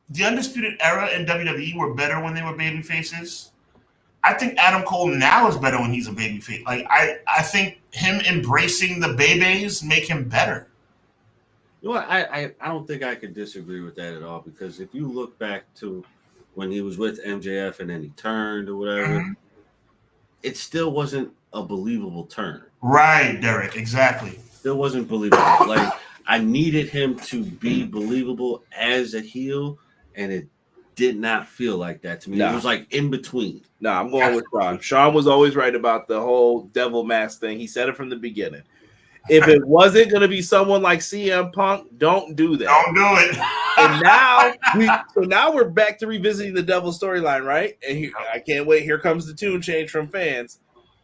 the Undisputed Era in WWE were better when they were babyfaces. I think Adam Cole now is better when he's a babyface. Like I think him embracing the babies make him better. You know what? I don't think I could disagree with that at all, because if you look back to when he was with MJF and then he turned or whatever, it still wasn't a believable turn. Right, Derek, exactly. Still wasn't believable. Like, I needed him to be believable as a heel, and it did not feel like that to me. No. It was like in between. No, I'm going with Sean. Sean was always right about the whole devil mask thing. He said it from the beginning. If it wasn't going to be someone like CM Punk, don't do that. Don't do it. And now we're back to revisiting the devil storyline, right? And I can't wait. Here comes the tune change from fans.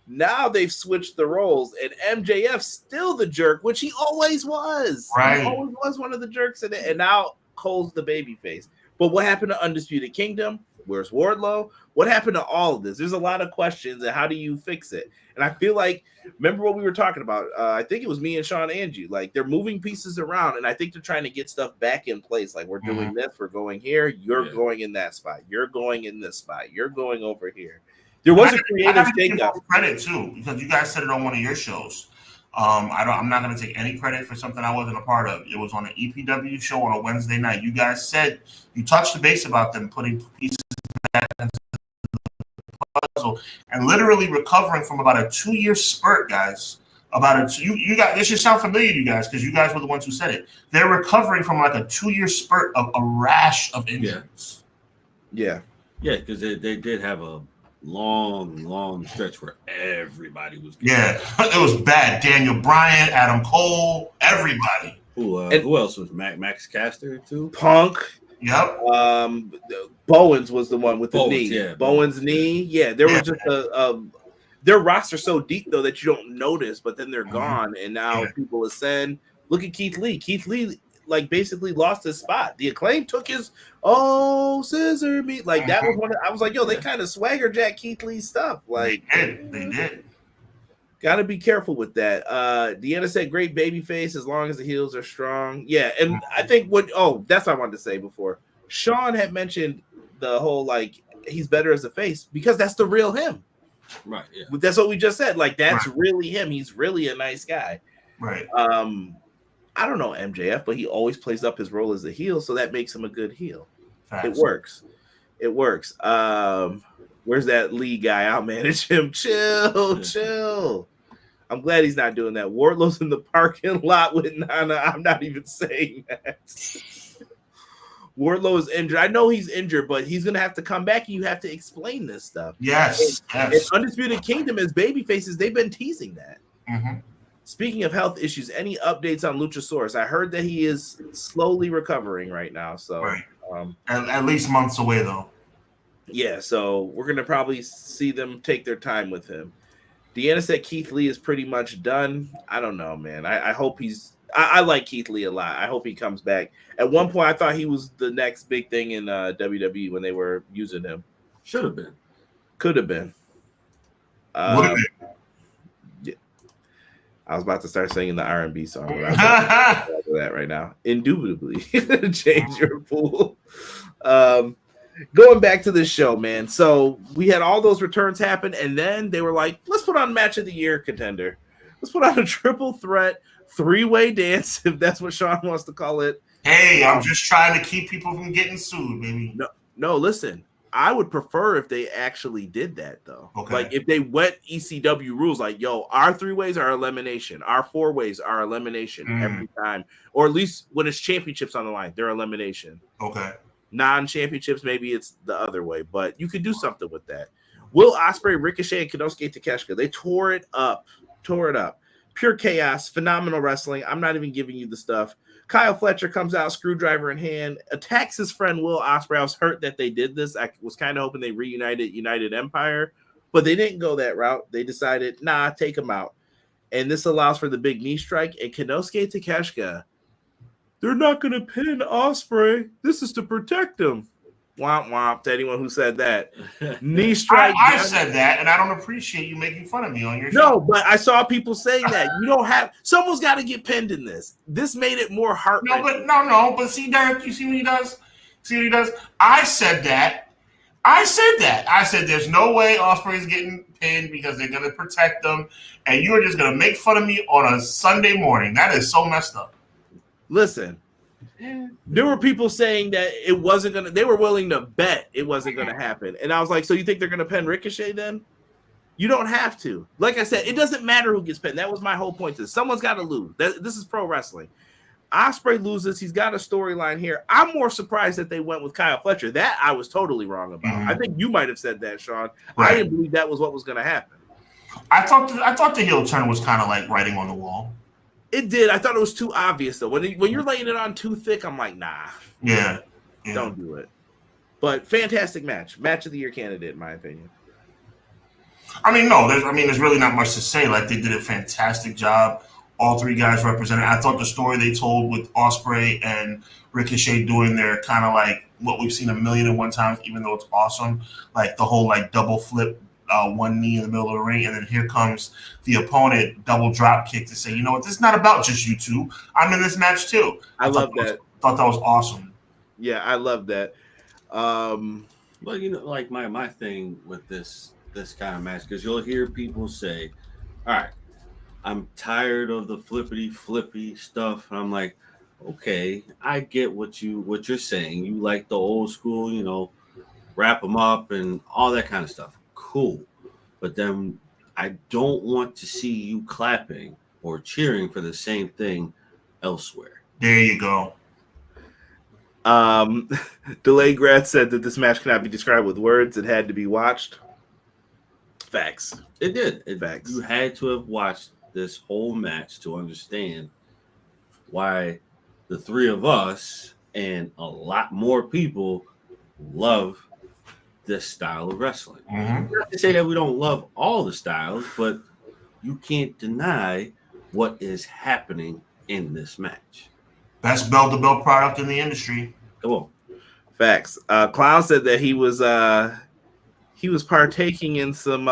Now they've switched the roles, and MJF's still the jerk, which he always was. Right. He always was one of the jerks in it, and now Cole's the babyface. But what happened to Undisputed Kingdom? Where's Wardlow? What happened to all of this? There's a lot of questions, and how do you fix it? And I feel like, remember what we were talking about? I think it was me and Sean and you. Like, they're moving pieces around, and I think they're trying to get stuff back in place. Like, we're doing this, we're going here, you're going in that spot, you're going in this spot, you're going over here. There was a creative shakeup. Credit too, because you guys said it on one of your shows. I'm not going to take any credit for something I wasn't a part of. It was on an EPW show on a Wednesday night. You guys said you touched the base about them putting pieces back into the puzzle and literally recovering from about a 2-year spurt, guys. You got this should sound familiar to you guys because you guys were the ones who said it. They're recovering from like a 2-year spurt of a rash of injuries. Yeah, because they did have a long stretch where everybody was getting it was bad. Daniel Bryan, Adam Cole, everybody. Who else was Max Caster too? Punk. Yep. Bowens was the one with the knee. Yeah, Bowen's knee. Yeah, there was just their roster so deep though that you don't notice, but then they're gone, and now people ascend. Look at Keith Lee. Keith Lee like basically lost his spot. The Acclaim took his scissor me. Like that was one. I was like, yo, they kind of swagger jack Keith Lee's stuff. Like they did. Got to be careful with that. Deanna said, great baby face as long as the heels are strong. Yeah, and I think that's what I wanted to say before. Sean had mentioned the whole like he's better as a face because that's the real him. Right. Yeah. That's what we just said. Like that's really him. He's really a nice guy. Right. I don't know MJF, but he always plays up his role as a heel, so that makes him a good heel. Facts. It works. Where's that Lee guy? I'll manage him. Chill. I'm glad he's not doing that. Wardlow's in the parking lot with Nana. I'm not even saying that. Wardlow is injured. I know he's injured, but he's going to have to come back, and you have to explain this stuff. Yes. And Undisputed Kingdom as baby faces, they've been teasing that. Mm-hmm. Speaking of health issues, any updates on Luchasaurus? I heard that he is slowly recovering right now. So, right. At least months away, though. Yeah, so we're going to probably see them take their time with him. Deanna said Keith Lee is pretty much done. I don't know, man. I hope he's – I like Keith Lee a lot. I hope he comes back. At one point, I thought he was the next big thing in WWE when they were using him. Should have been. Could have been. Yeah. I was about to start singing the R&B song. But I'm for that right now. Indubitably. Change your pool. Going back to this show, man. So we had all those returns happen, and then they were like, let's put on match of the year contender. Let's put on a triple threat, three-way dance, if that's what Sean wants to call it. Hey, I'm just trying to keep people from getting sued, baby. No, listen. I would prefer if they actually did that, though. Okay. Like, if they went ECW rules, like, yo, our 3-ways are elimination. Our 4-ways are elimination every time. Or at least when it's championships on the line, they're elimination. Okay. Non-championships, maybe it's the other way. But you could do something with that. Will Ospreay, Ricochet, and Konosuke Takeshita, they tore it up. Pure chaos, phenomenal wrestling. I'm not even giving you the stuff. Kyle Fletcher comes out, screwdriver in hand, attacks his friend Will Ospreay. I was hurt that they did this. I was kind of hoping they reunited United Empire, but they didn't go that route. They decided, take him out. And this allows for the big knee strike. And Konosuke Takeshita, they're not going to pin Ospreay. This is to protect him. Womp womp to anyone who said that. Knee strike. I said that, and I don't appreciate you making fun of me on your show. No, but I saw people saying that. You don't have – someone's got to get pinned in this. This made it more heart-wrenching. No, but see, Derek, you see what he does? I said that. I said there's no way Ospreay's getting pinned because they're going to protect them, and you are just going to make fun of me on a Sunday morning. That is so messed up. Listen. There were people saying that it wasn't going to – they were willing to bet it wasn't going to happen. And I was like, so you think they're going to pin Ricochet then? You don't have to. Like I said, it doesn't matter who gets pinned. That was my whole point to this. Someone's got to lose. This is pro wrestling. Ospreay loses. He's got a storyline here. I'm more surprised that they went with Kyle Fletcher. That I was totally wrong about. I think you might have said that, Sean. Right. I didn't believe that was what was going to happen. I thought the heel turn was kind of like writing on the wall. It did. I thought it was too obvious, though. When you're laying it on too thick, I'm like, nah. Yeah. Don't do it. But fantastic match. Match of the year candidate, in my opinion. I mean, no. There's really not much to say. Like, they did a fantastic job. All three guys represented. I thought the story they told with Ospreay and Ricochet doing their kind of like what we've seen 1,000,001 times, even though it's awesome. Like the whole like double flip. One knee in the middle of the ring, and then here comes the opponent double drop kick to say, you know what, this is not about just you two. I'm in this match too. I love that. Thought that was awesome. Yeah, I love that. Well, you know, like my thing with this kind of match, because you'll hear people say, all right, I'm tired of the flippity stuff. And I'm like, okay, I get what you're saying. You like the old school, you know, wrap them up and all that kind of stuff. Cool. But then I don't want to see you clapping or cheering for the same thing elsewhere. There you go. Delay Grad said that this match cannot be described with words. It had to be watched. Facts. It did. Facts. You had to have watched this whole match to understand why the three of us and a lot more people love this style of wrestling. Not to say that we don't love all the styles, but you can't deny what is happening in this match. Best bell-to-bell product in the industry. Come on. Facts. Clown said that he was partaking in some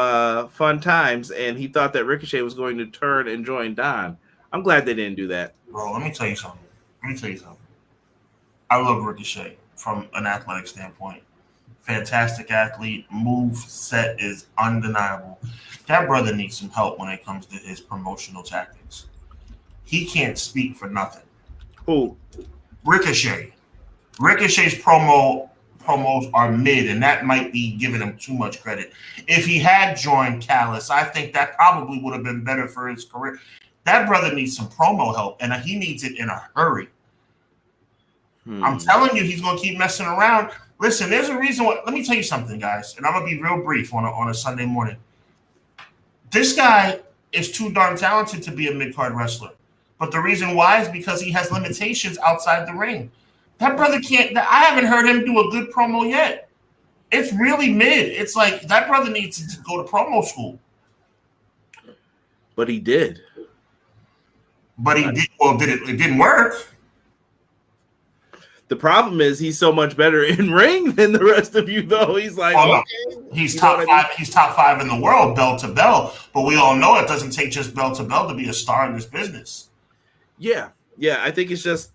fun times, and he thought that Ricochet was going to turn and join Don. I'm glad they didn't do that. Bro, let me tell you something. I love Ricochet from an athletic standpoint. Fantastic athlete. Move set is undeniable. That brother needs some help when it comes to his promotional tactics. He can't speak for nothing. Who? Ricochet. Ricochet's promos are mid, and that might be giving him too much credit. If he had joined Callis, I think that probably would have been better for his career. That brother needs some promo help, and he needs it in a hurry. I'm telling you, he's going to keep messing around. Listen, there's a reason why. Let me tell you something, guys, and I'm going to be real brief on a Sunday morning. This guy is too darn talented to be a mid-card wrestler. But the reason why is because he has limitations outside the ring. That brother can't. I haven't heard him do a good promo yet. It's really mid. It's like that brother needs to go to promo school. But he did. But he did. Well, it didn't work. The problem is he's so much better in ring than the rest of you, though. He's like, okay. He's top five. He's top 5 in the world, bell to bell. But we all know it doesn't take just bell to bell to be a star in this business. Yeah. I think it's just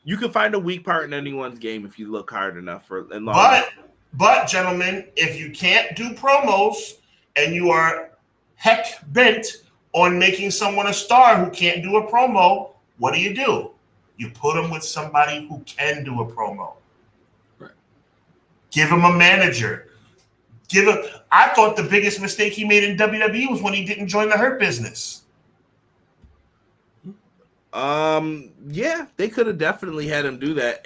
you can find a weak part in anyone's game if you look hard enough and long enough. But gentlemen, if you can't do promos and you are heck bent on making someone a star who can't do a promo, what do? You put him with somebody who can do a promo. Right. Give him a manager. I thought the biggest mistake he made in WWE was when he didn't join the Hurt Business. Yeah, they could have definitely had him do that.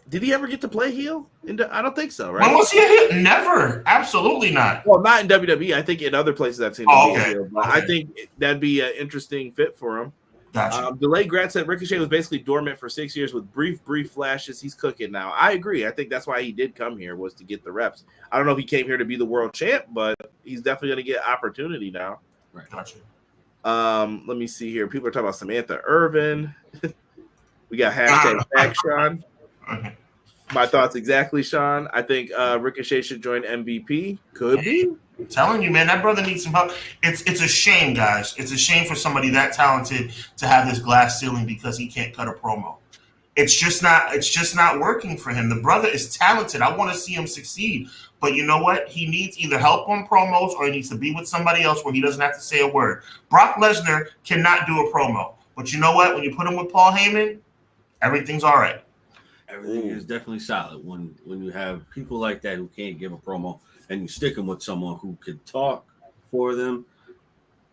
Did he ever get to play heel? I don't think so, right? When was he a heel? Never. Absolutely not. Well, not in WWE. I think in other places I've seen him be a heel. But I think that'd be an interesting fit for him. Gotcha. Delayed Grant said Ricochet was basically dormant for 6 years with brief flashes. He's cooking now. I agree. I think that's why he did come here, was to get the reps. I don't know if he came here to be the world champ, but he's definitely going to get opportunity now. Right. Gotcha. Let me see here. People are talking about Samantha Irvin. We got hashtag back, Sean. My thoughts exactly, Sean. I think Ricochet should join MVP. Could be. I'm telling you, man, that brother needs some help. It's a shame, guys. It's a shame for somebody that talented to have this glass ceiling because he can't cut a promo. It's just not working for him. The brother is talented. I want to see him succeed. But you know what? He needs either help on promos or he needs to be with somebody else where he doesn't have to say a word. Brock Lesnar cannot do a promo. But you know what? When you put him with Paul Heyman, everything's all right. Everything is definitely solid when you have people like that who can't give a promo and you stick them with someone who could talk for them.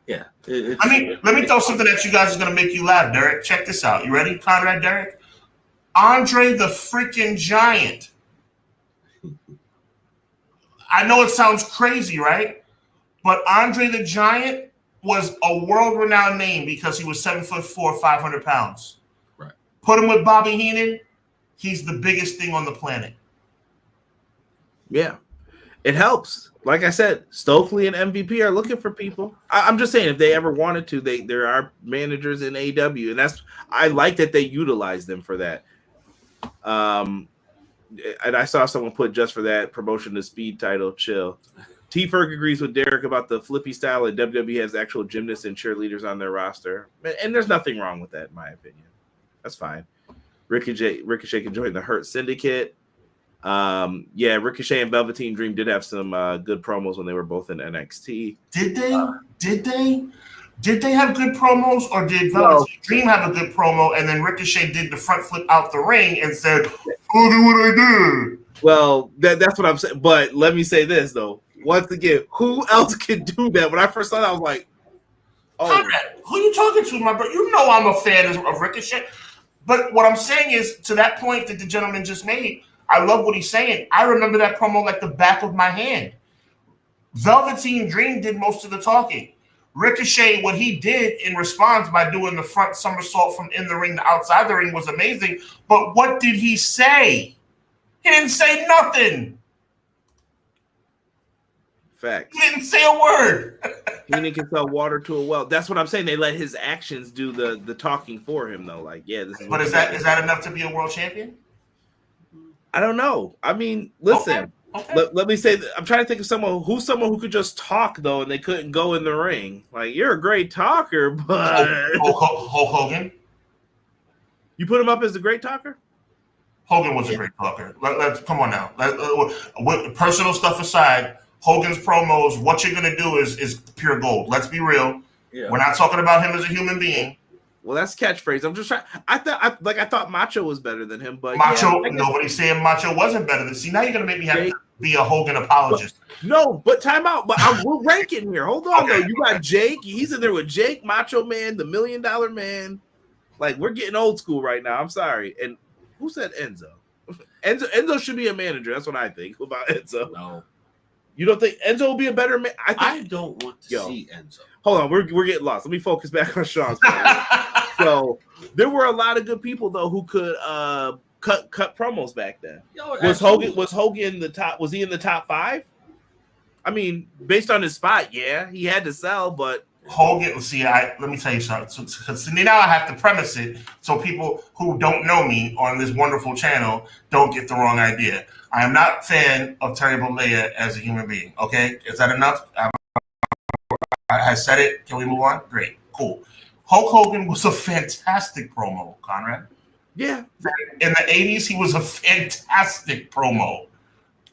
Yeah. Let me throw something at you guys is going to make you laugh, Derek. Check this out. You ready, Conrad, Derek? Andre the freaking Giant. I know it sounds crazy, right? But Andre the Giant was a world-renowned name because he was 7'4", 500 pounds. Right. Put him with Bobby Heenan, he's the biggest thing on the planet. Yeah. It helps. Like I said, Stokely and MVP are looking for people. I'm just saying, if they ever wanted to, there are managers in AEW, and I like that they utilize them for that. And I saw someone put just for that promotion the speed title. Chill. T. Ferg agrees with Derek about the flippy style, and WWE has actual gymnasts and cheerleaders on their roster, and there's nothing wrong with that, in my opinion. That's fine. Ricochet can join the Hurt Syndicate. Yeah, Ricochet and Velveteen Dream did have some good promos when they were both in NXT. Did they? Did they have good promos, or did Velveteen Dream have a good promo, and then Ricochet did the front flip out the ring and said, "I'll do what I did"? Well, that's what I'm saying. But let me say this though. Once again, who else can do that? When I first saw that, I was like, "Oh, Conrad, who are you talking to, my bro? You know I'm a fan of Ricochet." But what I'm saying is, to that point that the gentleman just made, I love what he's saying. I remember that promo like the back of my hand. Velveteen Dream did most of the talking. Ricochet, what he did in response by doing the front somersault from in the ring to outside the ring was amazing. But what did he say? He didn't say nothing. facts. He didn't say a word. He can sell water to a well. That's what I'm saying. They let his actions do the talking for him, though. Like, yeah, this is. But is that enough to be a world champion? I don't know. I mean, listen. Okay. Let me say, I'm trying to think of someone who could just talk though, and they couldn't go in the ring. Like, you're a great talker, but Hulk Hogan. You put him up as a great talker. Hogan was a great talker. Let's come on now. With personal stuff aside, Hogan's promos, what you're gonna do is pure gold. Let's be real. Yeah. We're not talking about him as a human being. Well, that's catchphrase. I'm just trying. I thought Macho was better than him, but Macho. Yeah, nobody's saying Macho wasn't better than. See, now you're gonna make me have to be a Hogan apologist. But time out. But we're ranking here. Hold on, though. You got Jake. He's in there with Jake, Macho Man, the $1 Million Man. Like, we're getting old school right now. I'm sorry. And who said Enzo? Enzo should be a manager. That's what I think about Enzo. No. You don't think Enzo will be a better man? I don't want to see Enzo. Hold on, we're getting lost. Let me focus back on Sean's point. So there were a lot of good people though who could cut promos back then. Was Hogan the top? Was he in the top 5? I mean, based on his spot, yeah, he had to sell, but Hogan. See, let me tell you something. So now I have to premise it so people who don't know me on this wonderful channel don't get the wrong idea. I am not a fan of Terry Bollea as a human being. Okay, is that enough? I said it. Can we move on? Great, cool. Hulk Hogan was a fantastic promo, Conrad. Yeah. In the 80s, he was a fantastic promo.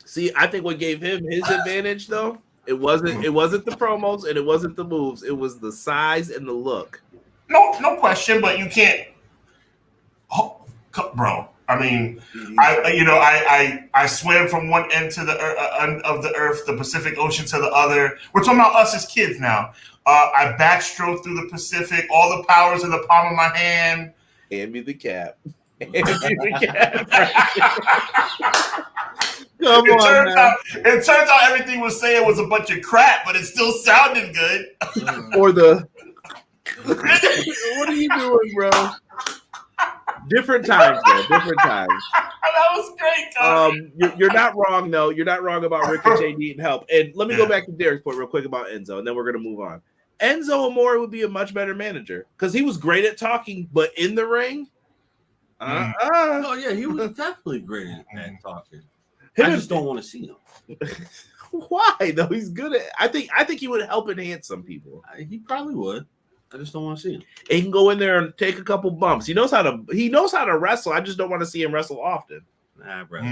See, I think what gave him his advantage, though, it wasn't the promos and it wasn't the moves. It was the size and the look. No question, but you can't, bro. I mean, I swam from one end to the of the earth, the Pacific Ocean to the other. We're talking about us as kids now. I backstroked through the Pacific, all the powers in the palm of my hand. Hand me the cap. Hand me the cap. Come on, man. It turns out everything was saying was a bunch of crap, but it still sounded good. Or the what are you doing, bro? Different times, though. Different times. That was great, Tony. You're not wrong, though. You're not wrong about Ricochet needing help. And let me go back to Derek's point real quick about Enzo, and then we're going to move on. Enzo Amore would be a much better manager because he was great at talking, but in the ring, oh yeah, he was definitely great at talking. I just don't want to see him. Why though? He's good at. I think he would help enhance some people. He probably would. I just don't want to see him. He can go in there and take a couple bumps. He knows how to wrestle. I just don't want to see him wrestle often. Nah, bro.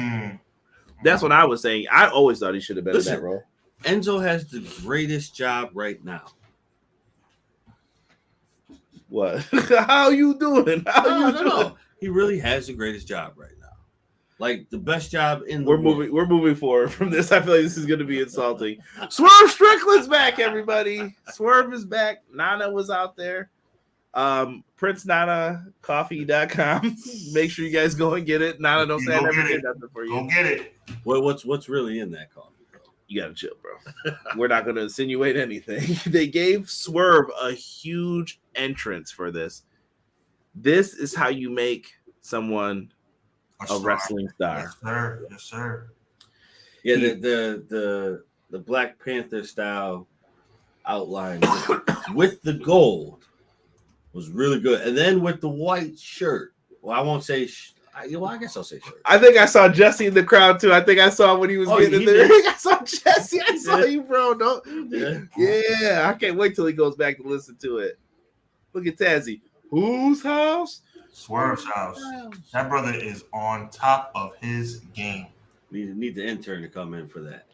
That's what I was saying. I always thought he should have been in that role. Enzo has the greatest job right now. What? How you doing? No. He really has the greatest job right now. Like the best job in the world. We're moving forward from this. I feel like this is going to be insulting. Swerve Strickland's back, everybody. Swerve is back. Nana was out there. PrinceNanaCoffee.com. Make sure you guys go and get it. Nana, don't say I never did nothing for you. Go get it. What's really in that coffee, bro? You gotta chill, bro. We're not going to insinuate anything. They gave Swerve a huge entrance for this. This is how you make someone a wrestling star. Yes, sir. Yeah, the Black Panther style outline with the gold was really good, and then with the white shirt. Well, I won't say. I guess I'll say shirt. I think I saw Jesse in the crowd too. I think I saw when he was getting in there. I saw Jesse. I saw you, bro. No, yeah. I can't wait till he goes back to listen to it. Look at Tazzy. Whose house? Swerve's house. That brother is on top of his game. Need the intern to come in for that.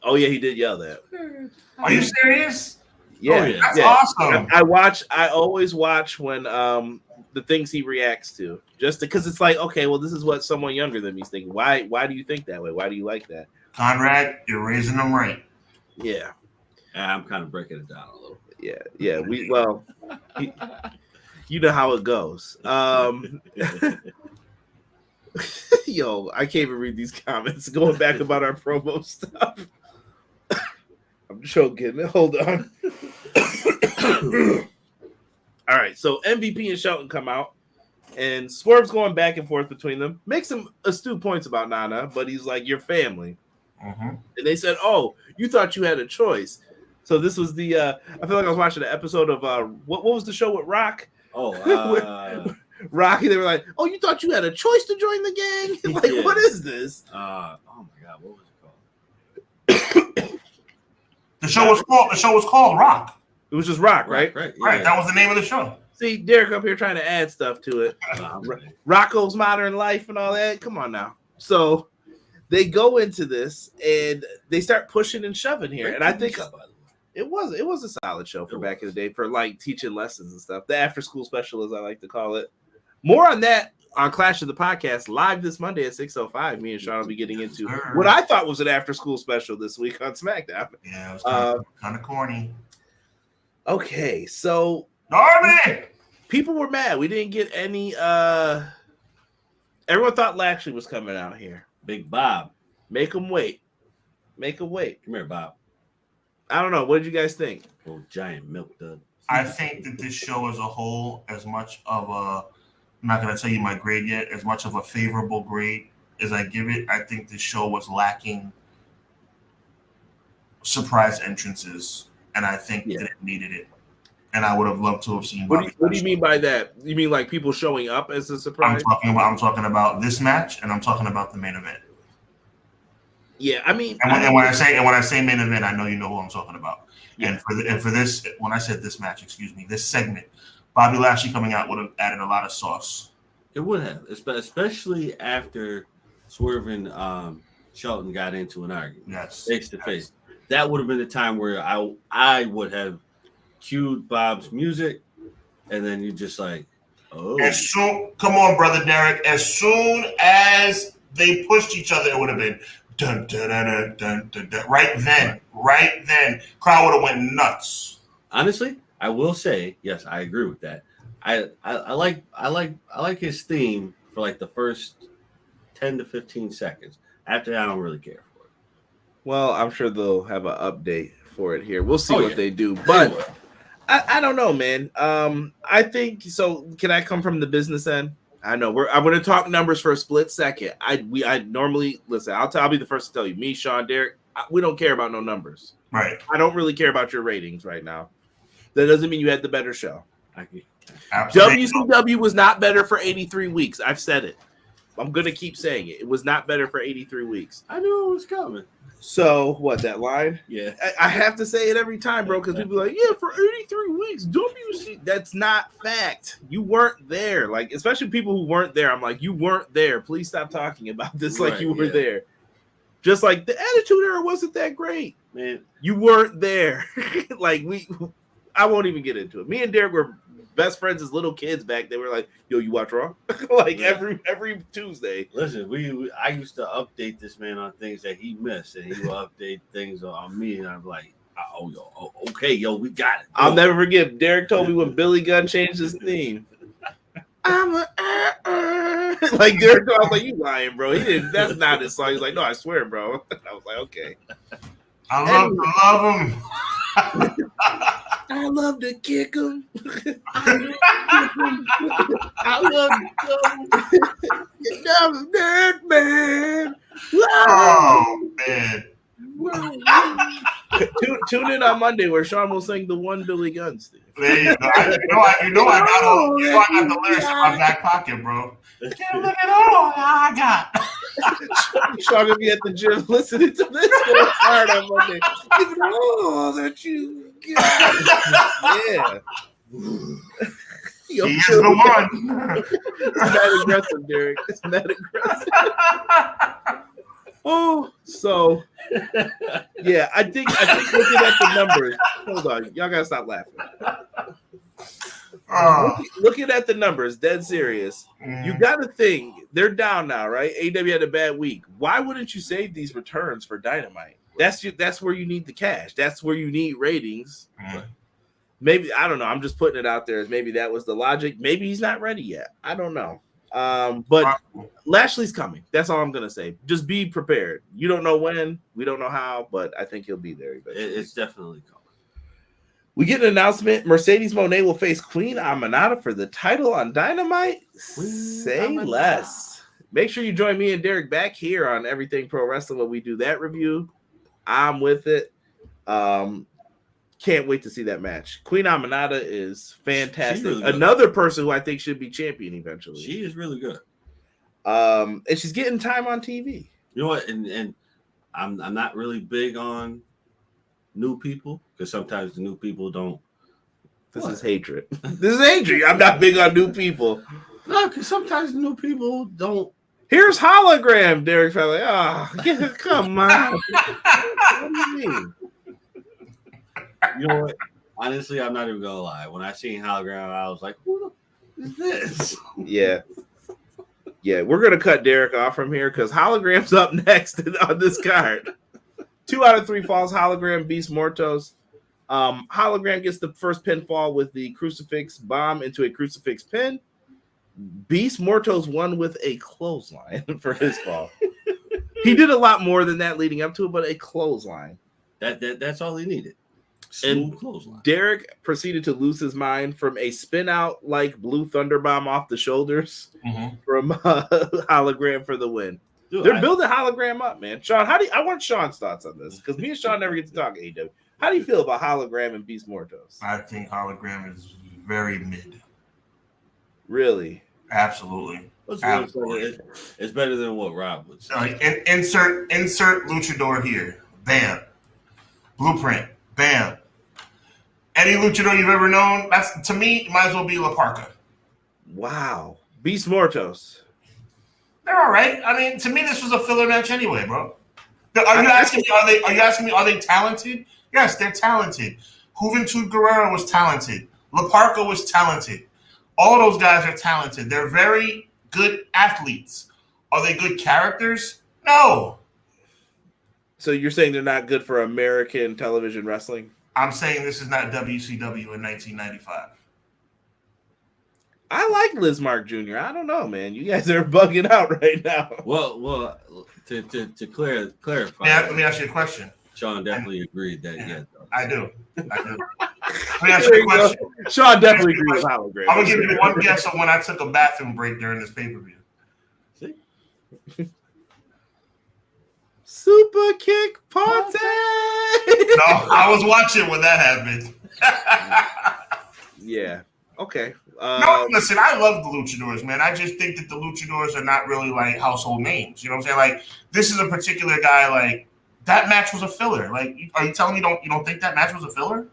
Oh yeah, he did yell that. Are you serious? Yeah, that's awesome. I always watch when the things he reacts to, just because it's like, okay, well, this is what someone younger than me is thinking. Why do you think that way? Why do you like that? Conrad, you're raising them right. Yeah. I'm kind of breaking it down a little bit. Yeah. You know how it goes. Yo, I can't even read these comments. Going back about our promo stuff. I'm choking. Hold on. All right, so MVP and Shelton come out, and Swerve's going back and forth between them. Makes some astute points about Nana, but he's like, "Your family." And they said, "Oh, you thought you had a choice." So this was the. I feel like I was watching an episode of what was the show with Rock? Rocky. They were like, "Oh, you thought you had a choice to join the gang?" Like, what is this? Oh my god, what was it called? The show was called Rock. It was just Rock, right? Right. That was the name of the show. See, Derek up here trying to add stuff to it. Rocco's Modern Life and all that. Come on now. So they go into this and they start pushing and shoving here. And I think it was a solid show for back in the day for like teaching lessons and stuff. The after school special, as I like to call it. More on that on Clash of the Podcast live this Monday at 6:05. Me and Sean will be getting into what I thought was an after school special this week on SmackDown. Yeah, it was kind of corny. Okay, so Darby! People were mad. We didn't get any everyone thought Lashley was coming out here. Big Bob. Make him wait. Make a wait. Come here, Bob. I don't know. What did you guys think? Oh, giant milk dud. I think that this show as a whole, as much of a, I'm not going to tell you my grade yet, as much of a favorable grade as I give it, I think this show was lacking surprise entrances, and I think that it needed it. And I would have loved to have seen. What do you mean by that? You mean like people showing up as a surprise? I'm talking about this match, and I'm talking about the main event. Yeah, I mean, and when I say main event, I know you know who I'm talking about. Yeah. And for this, when I said this match, this segment, Bobby Lashley coming out would have added a lot of sauce. It would have, especially after Swerve and Shelton got into an argument, face to face. That would have been the time where I would have cued Bob's music, and then you just like, oh. Come on, brother Derek. As soon as they pushed each other, it would have been dun dun dun dun dun dun. Right then, crowd would have went nuts. Honestly, I will say, yes, I agree with that. I like his theme for like the first 10 to 15 seconds. After that, I don't really care for it. Well, I'm sure they'll have an update for it here. We'll see what they do, but I don't know, man. I think so. Can I come from the business end? I know I'm going to talk numbers for a split second. I normally listen. I'll be the first to tell you. Me, Sean, Derek, we don't care about no numbers. Right. I don't really care about your ratings right now. That doesn't mean you had the better show. Absolutely. WCW was not better for 83 weeks. I've said it. I'm going to keep saying it. It was not better for 83 weeks. I knew it was coming. So, what, that line? Yeah. I have to say it every time, bro, because people are like, yeah, for 83 weeks, WC. That's not fact. You weren't there. Like, especially people who weren't there. I'm like, you weren't there. Please stop talking about this like you were there. Just like the Attitude Era wasn't that great. Man. You weren't there. I won't even get into it. Me and Derek were best friends as little kids back then. We were like, yo, you watch Raw? Every Tuesday. Listen, I used to update this man on things that he missed, and he would update things on me, and I'm like, okay, we got it. I'll never forget. Derek told me when Billy Gunn changed his theme. I'm a like Derek. I was like, you lying, bro? He didn't. That's not his song. He's like, no, I swear, bro. I was like, okay. I love him. I love to kick him. I love to I'm dead, man. Oh, man. Tune in on Monday where Sean will sing the one Billy Gunn's thing. There you go. I got the lyrics in my back pocket, bro. Can't look at all I got. Sean gonna be at the gym listening to this going hard on Monday. Give it all that you got. Yeah. He is the one. It's not aggressive, Derek. It's not aggressive. Oh, so yeah, I think looking at the numbers. Hold on, y'all gotta stop laughing. Looking at the numbers, dead serious. You gotta think they're down now, right? AEW had a bad week. Why wouldn't you save these returns for Dynamite? That's where you need the cash. That's where you need ratings. Maybe I don't know. I'm just putting it out there as maybe that was the logic. Maybe he's not ready yet. I don't know. But Lashley's coming. That's all I'm gonna say. Just be prepared. You don't know when, we don't know how, but I think he'll be there eventually. It's definitely coming. We get an announcement. Mercedes Moné will face Queen Aminata for the title on Dynamite. Say less. Make sure you join me and Derek back here on Everything Pro Wrestling when we do that review. I'm with it. Can't wait to see that match. Queen Aminata is fantastic. Really another person who I think should be champion eventually. She is really good. And she's getting time on TV. You know what? And I'm not really big on new people because sometimes the new people don't. This is hatred. This is hatred. I'm not big on new people. No, because sometimes the new people don't. Here's hologram, Derek. Like, oh, come on. What do you mean? You know what? Honestly, I'm not even gonna lie. When I seen hologram, I was like, "Who is this?" Yeah, we're gonna cut Derek off from here because hologram's up next on this card. 2 out of 3 falls. Hologram beats Mortos. Hologram gets the first pinfall with the crucifix bomb into a crucifix pin. Beast Mortos won with a clothesline for his fall. He did a lot more than that leading up to it, but a clothesline. That's all he needed. And clothesline. Derek proceeded to lose his mind from a spin out like blue thunderbomb off the shoulders from Hologram for the win. Dude, they're building Hologram up, man. Sean, I want Sean's thoughts on this because me and Sean never get to talk AEW. How do you feel about Hologram and Beast Mortos? I think Hologram is very mid. Really? Absolutely. Absolutely. It's better than what Rob would say. Insert luchador here. Bam. Blueprint. Bam. Any luchador you've ever known, that's to me, might as well be La Parka. Wow. Beast Mortos. They're all right. I mean, to me, this was a filler match anyway, bro. Are you asking me, are they talented? Yes, they're talented. Juventud Guerrero was talented. La Parka was talented. All those guys are talented. They're very good athletes. Are they good characters? No. So you're saying they're not good for American television wrestling? I'm saying this is not WCW in 1995. I like Liz Mark Jr. I don't know, man. You guys are bugging out right now. Well, to clarify. Let me ask you a question. Sean definitely agreed that. Yeah, I do. Let me ask you a question. Sean definitely agrees with Hologram. I'm gonna give you one guess on when I took a bathroom break during this pay-per-view. See? Super kick party. No, I was watching when that happened. Yeah. Okay. No, listen, I love the luchadors, man. I just think that the luchadors are not really like household names. You know what I'm saying? Like, this is a particular guy. Like, that match was a filler. Like, are you telling me you don't think that match was a filler?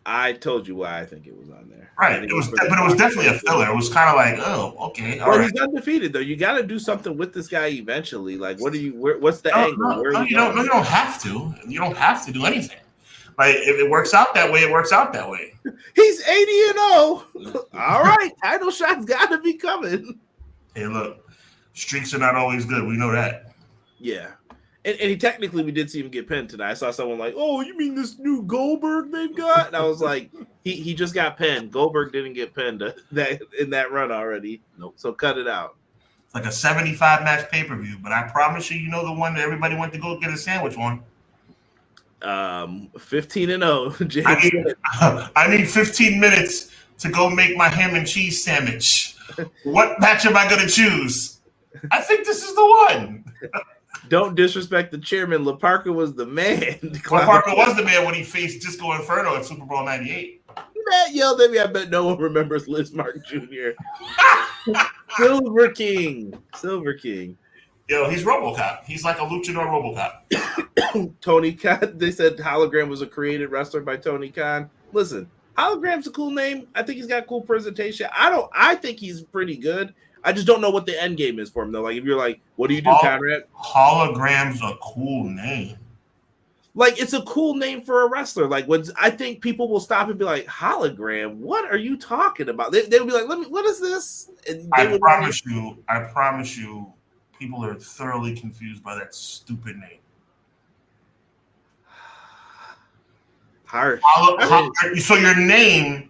I told you why I think it was on there. Right. But it was definitely a filler. It was kind of like, oh, okay. Well, he's undefeated though. You got to do something with this guy eventually. Like, what's the angle? You don't have to. You don't have to do anything. Like, if it works out that way, it works out that way. He's 80-0. All right, title shots got to be coming. Hey, look, streaks are not always good. We know that. Yeah. And he technically, we did see him get pinned tonight. I saw someone like, oh, you mean this new Goldberg they've got? And I was like, he just got pinned. Goldberg didn't get pinned in that run already. Nope. So cut it out. It's like a 75-match pay-per-view, but I promise you, the one that everybody went to go get a sandwich on. 15-0. James. I need 15 minutes to go make my ham and cheese sandwich. What match am I going to choose? I think this is the one. Don't disrespect the chairman. La Parka was the man. La Parka was the man when he faced Disco Inferno at Super Bowl 98. Matt yelled at me. I bet no one remembers Liz Mark Jr. Silver King. Yo, he's RoboCop. He's like a luchador RoboCop. Tony Khan. They said Hologram was a created wrestler by Tony Khan. Listen, Hologram's a cool name. I think he's got cool presentation. I think he's pretty good. I just don't know what the end game is for him though. Like if you're like, what do you do, Conrad? Hologram's a cool name. Like it's a cool name for a wrestler. Like when I think people will stop and be like, hologram, what are you talking about? They'll be like, what is this? And I promise you, people are thoroughly confused by that stupid name. Harsh. So your name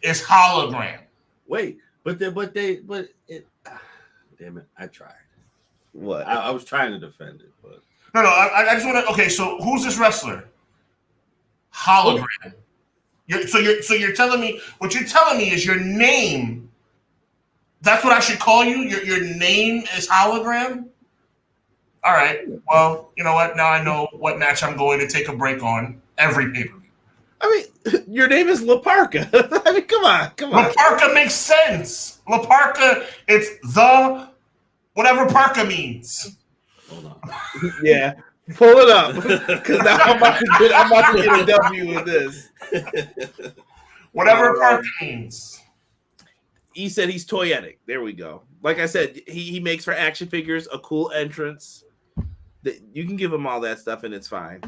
is Hologram. Wait, but damn it, I tried. What? I was trying to defend it, but no. I just want to. Okay, so who's this wrestler? Hologram. You're telling me what you're telling me is your name. That's what I should call you. Your name is Hologram. All right. Well, you know what? Now I know what match I'm going to take a break on every pay-per-view. I mean, your name is La Parka. I mean, come on. La Parka makes sense. La Parka, it's the whatever Parka means. Hold on. Yeah, pull it up because now I'm about to get a W with this. Whatever Parka means. He said he's toyetic. There we go. Like I said, he makes for action figures a cool entrance. You can give him all that stuff and it's fine.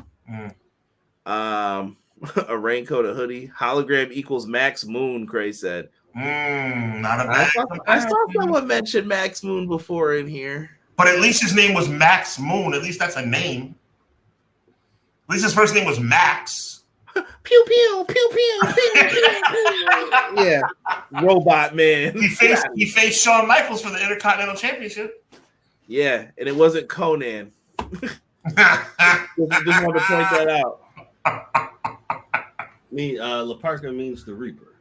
A raincoat, a hoodie, hologram equals Max Moon. Cray said. Not a bad. I saw someone mention Max Moon before in here, but at least his name was Max Moon. At least that's a name. At least his first name was Max. Pew pew pew pew pew pew. Yeah, robot man. He faced Shawn Michaels for the Intercontinental Championship. Yeah, and it wasn't Conan. Just wanted to point that out. La Parka means the Reaper.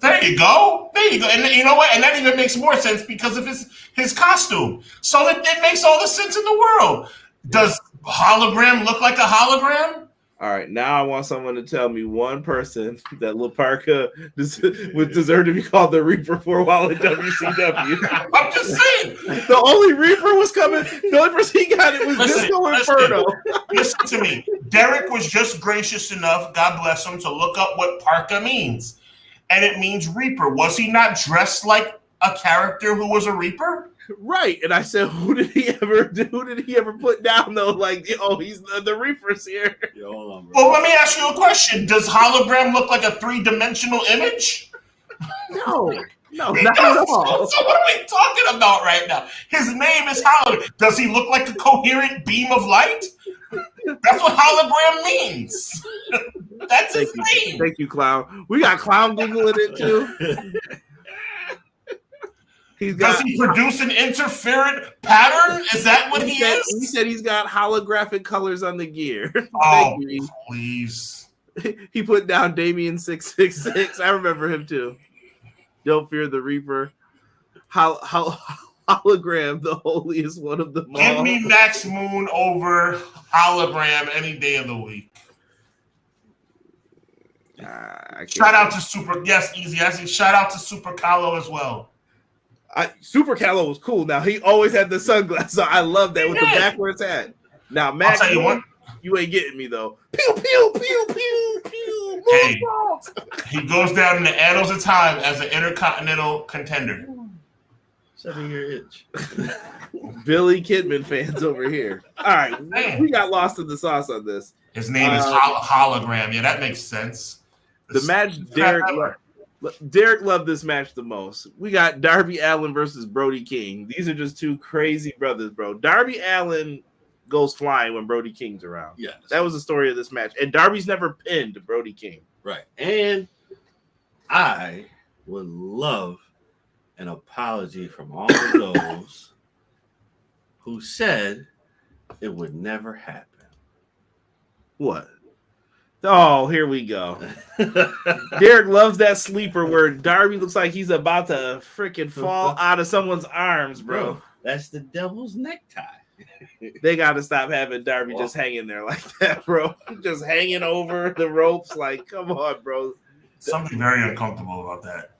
There you go. And you know what? And that even makes more sense because of his costume. So it makes all the sense in the world. Does hologram look like a hologram? All right, now I want someone to tell me one person that La Parka would deserve to be called the Reaper for a while in WCW. I'm just saying. The only Reaper was coming. The only person he got it was Disco Inferno. Listen to me. Derek was just gracious enough, God bless him, to look up what Parka means. And it means Reaper. Was he not dressed like a character who was a Reaper? Right. And I said, who did he ever put down though? Like, he's the Reaper's here. Yo, hold on, bro. Well, let me ask you a question. Does hologram look like a 3-dimensional image? No, not at all. So what are we talking about right now? His name is hologram. Does he look like a coherent beam of light? That's what hologram means. That's his name. Thank you, Clown. We got Clown Googling it too. Does he produce an interferent pattern? Is that what he is? He said he's got holographic colors on the gear. Oh, please. He put down Damien 666. I remember him too. Don't fear the Reaper. Hologram, the holiest one of them all. Give me Max Moon over hologram any day of the week. Shout out to Super. Yes, easy. I say shout out to Super Kahlo as well. Super Kahlo was cool. Now he always had the sunglasses. So I love that with the backwards hat. Now Max, you ain't getting me though. Pew pew pew pew pew. Hey, he goes down in the annals of time as an intercontinental contender. 7-year itch. Billy Kidman fans over here. All right, we got lost in the sauce on this. His name is Hologram. Yeah, that makes sense. The match, Derek loved this match the most. We got Darby Allin versus Brody King. These are just two crazy brothers, bro. Darby Allin goes flying when Brody King's around. Yeah, that was the story of this match. And Darby's never pinned Brody King. Right. And I would love an apology from all of those who said it would never happen. What? Oh, here we go. Derek loves that sleeper where Darby looks like he's about to freaking fall out of someone's arms, bro. That's the devil's necktie. They got to stop having Darby just hanging there like that, bro. Just hanging over the ropes. Like, come on, bro. Something very uncomfortable about that.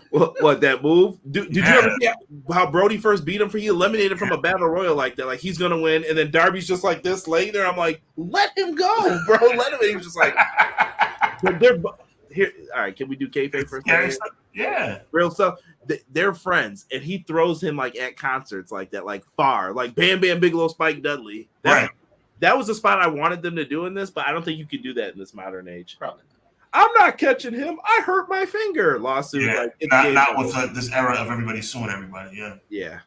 What that move? Did you ever see how Brody first beat him? He eliminated from a battle royal like that. Like he's gonna win, and then Darby's just like this laying there. I'm like, let him go, bro. Let him. And he was just like, they're here. All right, can we do kayfabe for a second? Yeah, real stuff. They're friends, and he throws him like at concerts like that, like far, like Bam Bam Bigelow, Spike Dudley. That was the spot I wanted them to do in this, but I don't think you can do that in this modern age. Probably. I'm not catching him. I hurt my finger. Lawsuit. Yeah, like, not with this era of everybody suing everybody. Yeah.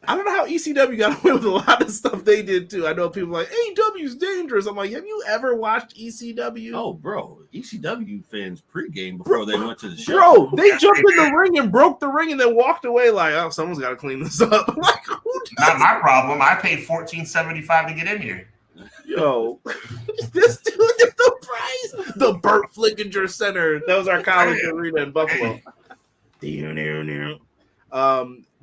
I don't know how ECW got away with a lot of stuff they did too. I know people like AEW's dangerous. I'm like, have you ever watched ECW? Oh, bro, ECW fans pregame before they went to the show. Bro, they jumped in the ring and broke the ring and then walked away like, oh, someone's got to clean this up. Like, not my problem. I paid $14.75 to get in here. Yo, this dude is the prize. The Burt Flickinger Center. That was our college arena in Buffalo.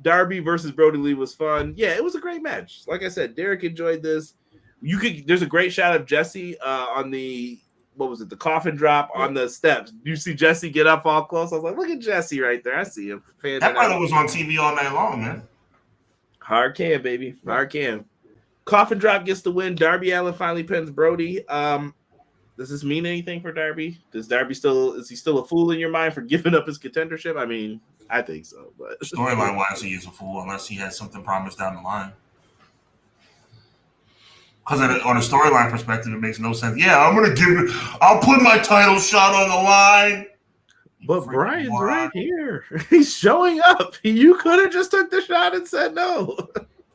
Darby versus Brody Lee was fun. Yeah, it was a great match. Like I said, Derek enjoyed this. There's a great shot of Jesse on the the coffin drop on the steps. You see Jesse get up all close. I was like, look at Jesse right there. I see him. That brother was on TV all night long, man. Hard can, baby. Hard can. Coffin drop gets the win. Darby Allin finally pins Brody. Does this mean anything for Darby? Is he still a fool in your mind for giving up his contendership? I mean, I think so, but storyline wise, he is a fool unless he has something promised down the line. Because on a storyline perspective, it makes no sense. Yeah, I'll put my title shot on the line. But Bryan's right here. He's showing up. You could have just took the shot and said no.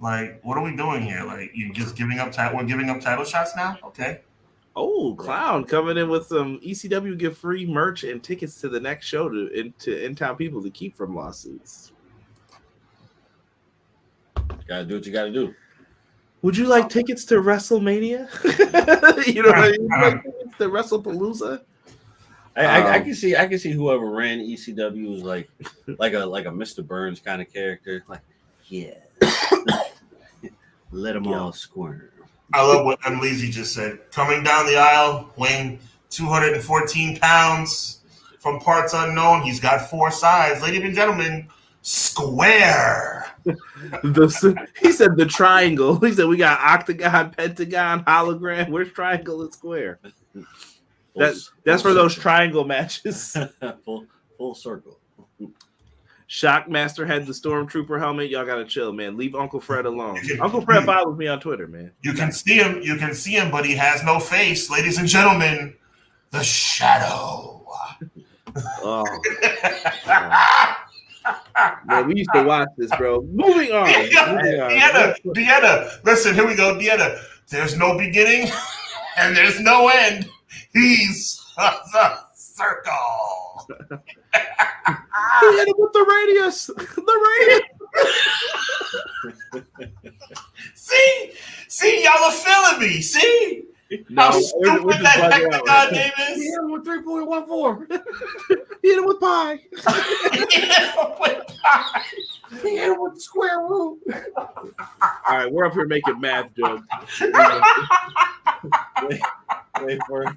Like, what are we doing here? Like, you just giving up we're giving up title shots now? Okay. Oh, Clown coming in with some ECW give free merch and tickets to the next show to in-town people to keep from lawsuits. Gotta do what you gotta do. Would you like tickets to WrestleMania? You know what I mean? Would you like tickets to WrestlePalooza? I can see whoever ran ECW was like a Mr. Burns kind of character. Like, yeah, let them all squirm. I love what Leezy just said. Coming down the aisle, weighing 214 pounds from parts unknown. He's got 4 sides. Ladies and gentlemen, Square. He said the triangle. He said we got octagon, pentagon, hologram. Where's triangle and square? That's for those triangle matches. full circle. Shockmaster had the Stormtrooper helmet. Y'all gotta chill, man. Leave Uncle Fred alone. Uncle Fred follows me on Twitter, man. You can see him. You can see him, but he has no face. Ladies and gentlemen, the Shadow. Oh. Man, we used to watch this, bro. Moving on. Deanna, listen, here we go. Deanna, there's no beginning and there's no end. He's the circle. He hit him with the radius. The radius. See, y'all are feeling me. See? How stupid that hectagon name is? He hit him with 3.14. He hit him with pi. He hit him with the square root. All right, we're up here making math jokes. Wait for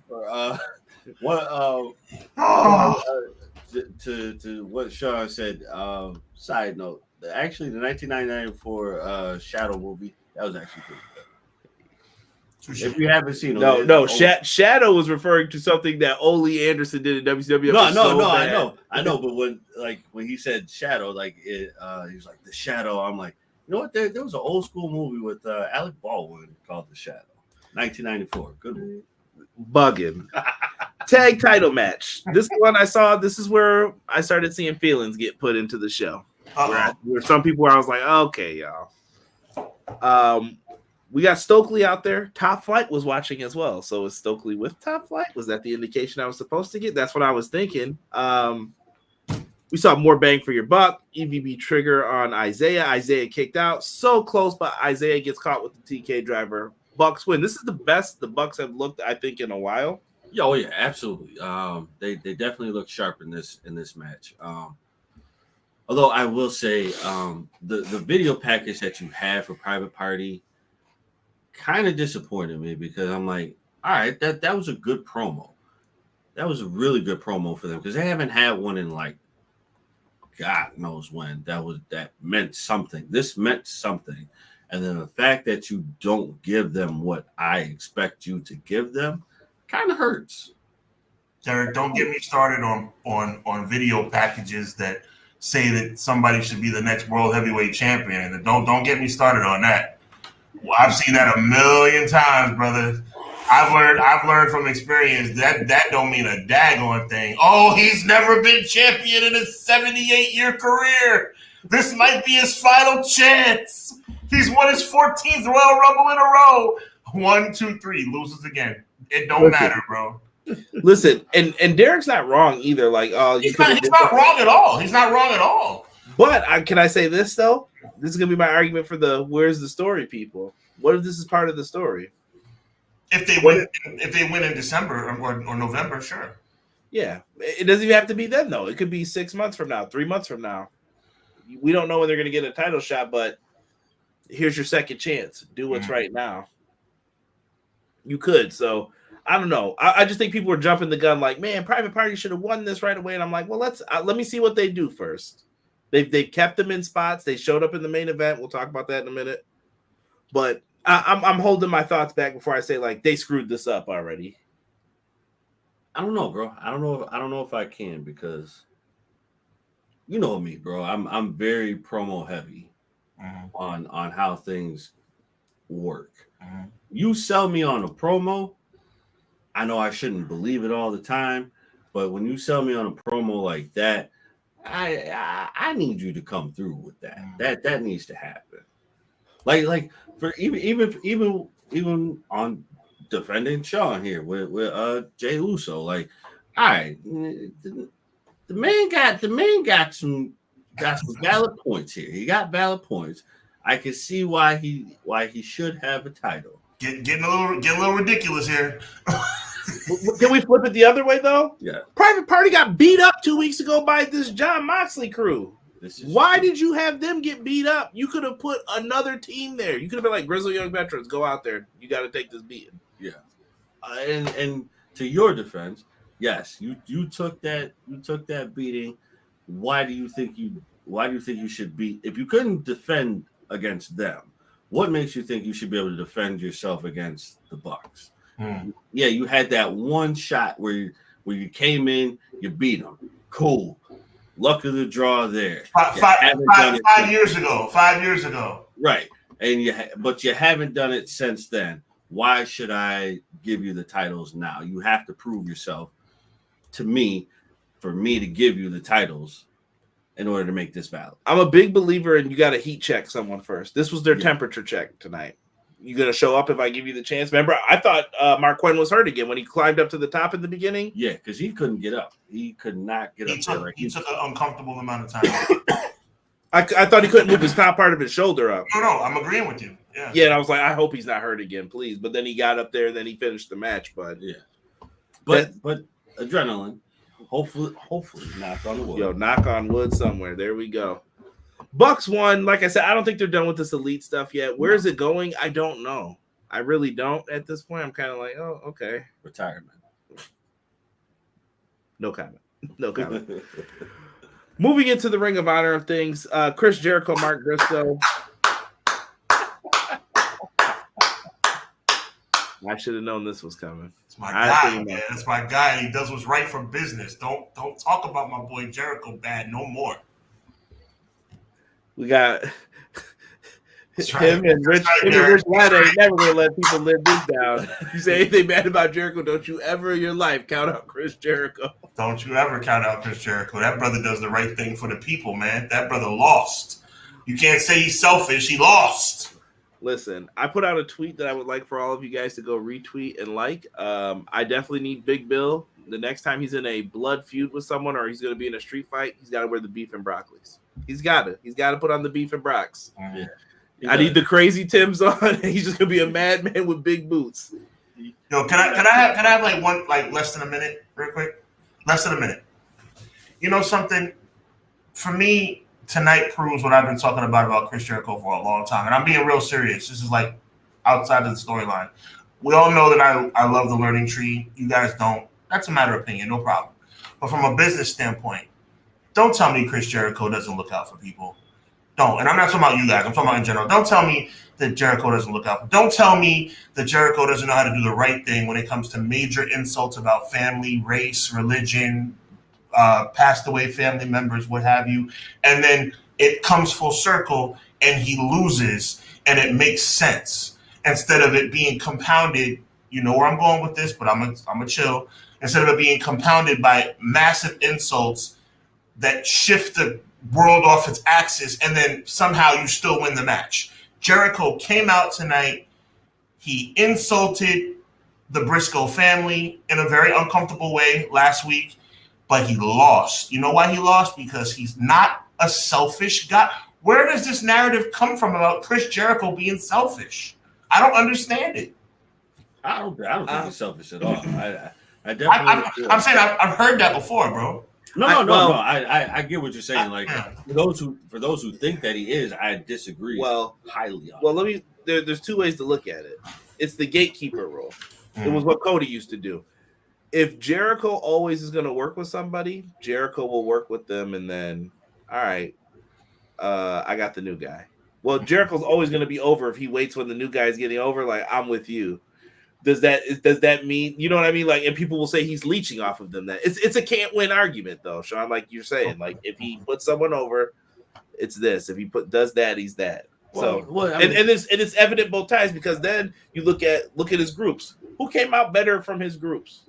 what to what Sean said. Side note, actually, the 1994 Shadow movie, that was actually pretty good. If you haven't seen it, Shadow was referring to something that Ole Anderson did in WCW. I know, but when he said Shadow, like it, he was like the Shadow. I'm like, you know what? There was an old school movie with Alec Baldwin called The Shadow, 1994. Good movie. Bugging. Tag title match. This one I saw. This is where I started seeing feelings get put into the show. Where some people where I was like, okay, y'all. We got Stokely out there. Top Flight was watching as well. So is Stokely with Top Flight? Was that the indication I was supposed to get? That's what I was thinking. We saw more bang for your buck. EVB trigger on Isaiah. Isaiah kicked out. So close, but Isaiah gets caught with the TK driver. Bucks win. This is the best the Bucks have looked, I think, in a while. Oh yeah, absolutely. They definitely look sharp in this match. Although I will say, the video package that you had for Private Party kind of disappointed me because I'm like, all right, that was a good promo. That was a really good promo for them because they haven't had one in like God knows when. That meant something. This meant something. And then the fact that you don't give them what I expect you to give them kind of hurts. Derek, don't get me started on video packages that say that somebody should be the next world heavyweight champion. And don't get me started on that. Well, I've seen that a million times, brother. I've learned from experience that don't mean a daggone thing. Oh, he's never been champion in his 78-year career. This might be his final chance. He's won his 14th Royal Rumble in a row. 1, 2, 3, loses again. It don't matter, bro. Listen, and Derek's not wrong either. Like, he's not wrong at all. He's not wrong at all. But can I say this though? This is gonna be my argument for the where's the story people. What if this is part of the story? If they win in December or November, sure. Yeah, it doesn't even have to be then though. It could be 6 months from now, 3 months from now. We don't know when they're gonna get a title shot, but here's your second chance. Do what's right now. You could. So I don't know. I just think people are jumping the gun like, man, Private Party should have won this right away. And I'm like, well, let me see what they do first. They've kept them in spots. They showed up in the main event. We'll talk about that in a minute. But I'm holding my thoughts back before I say like they screwed this up already. I don't know, bro. I don't know if I can because you know me, bro. I'm very promo heavy on how things work. You sell me on a promo, I know I shouldn't believe it all the time, but when you sell me on a promo like that, I need you to come through with that. That needs to happen. Like for even on defending Sean here with Jay Uso, like, all right, the man got some valid points here. He got valid points. I can see why he should have a title. Getting a little ridiculous here. Can we flip it the other way though? Yeah. Private Party got beat up 2 weeks ago by this John Moxley crew. Why did you have them get beat up? You could have put another team there. You could have been like Grizzly Young Veterans, go out there. You got to take this beating. Yeah. And to your defense, yes, you took that beating. Why do you think you should be? If you couldn't defend against them, what makes you think you should be able to defend yourself against the Bucks? Yeah, you had that one shot where you came in, you beat them. Cool. Luck of the draw there. 5 years ago. 5 years ago. Right. But you haven't done it since then. Why should I give you the titles now? You have to prove yourself to me for me to give you the titles in order to make this valid. I'm a big believer in you got to heat check someone first. This was their temperature check tonight. You going to show up if I give you the chance? Remember, I thought Mark Quinn was hurt again when he climbed up to the top in the beginning. Yeah, because he couldn't get up. He could not get up there. He took an uncomfortable amount of time. I thought he couldn't move his top part of his shoulder up. No, I'm agreeing with you. Yeah, and I was like, I hope he's not hurt again, please. But then he got up there and then he finished the match. But but adrenaline. Hopefully, knock on wood. Yo, knock on wood somewhere. There we go. Bucks won. Like I said, I don't think they're done with this elite stuff yet. Where is it going? I don't know. I really don't at this point. I'm kind of like, oh, okay. Retirement. No comment. No comment. Moving into the Ring of Honor of things, Chris Jericho, Mark Briscoe. I should have known this was coming. It's my guy, man. That's my guy. He does what's right for business. Don't talk about my boy Jericho bad no more. We got him and Rich Ladd ain't never gonna let people live this down. You say anything bad about Jericho, don't you ever in your life count out Chris Jericho. Don't you ever count out Chris Jericho. That brother does the right thing for the people, man. That brother lost. You can't say he's selfish. He lost. Listen, I put out a tweet that I would like for all of you guys to go retweet and like. I definitely need Big Bill. The next time he's in a blood feud with someone or he's going to be in a street fight, he's got to wear the beef and broccolis. He's got to put on the beef and brocks. Yeah. I need the crazy Timbs on. And he's just going to be a madman with big boots. Yo, can I have like one, like less than a minute real quick? Less than a minute. You know something? For me, tonight proves what I've been talking about Chris Jericho for a long time. And I'm being real serious. This is like outside of the storyline. We all know that I love the learning tree. You guys don't. That's a matter of opinion, no problem. But from a business standpoint, don't tell me Chris Jericho doesn't look out for people. Don't. And I'm not talking about you guys. I'm talking about in general. Don't tell me that Jericho doesn't look out. Don't tell me that Jericho doesn't know how to do the right thing when it comes to major insults about family, race, religion, passed away family members, what have you. And then it comes full circle and he loses and it makes sense. Instead of it being compounded, you know where I'm going with this, but I'm a chill. Instead of it being compounded by massive insults that shift the world off its axis, and then somehow you still win the match. Jericho came out tonight. He insulted the Briscoe family in a very uncomfortable way last week, but he lost. You know why he lost? Because he's not a selfish guy. Where does this narrative come from about Chris Jericho being selfish? I don't understand it. I don't think he's selfish at all. I definitely. I'm saying I've heard that before, bro. No. I get what you're saying. Like for those who think that he is, I disagree. Highly. Let me. There's two ways to look at it. It's the gatekeeper rule. It was what Cody used to do. If Jericho always is going to work with somebody, Jericho will work with them, and then, all right, I got the new guy. Well, Jericho's always going to be over if he waits when the new guy is getting over. Like, I'm with you. Does that mean, you know what I mean? Like, and people will say he's leeching off of them. That it's a can't win argument though, Sean. Like you're saying, like if he puts someone over, it's this. If he does that, he's that. And it's evident both times because then you look at his groups. Who came out better from his groups?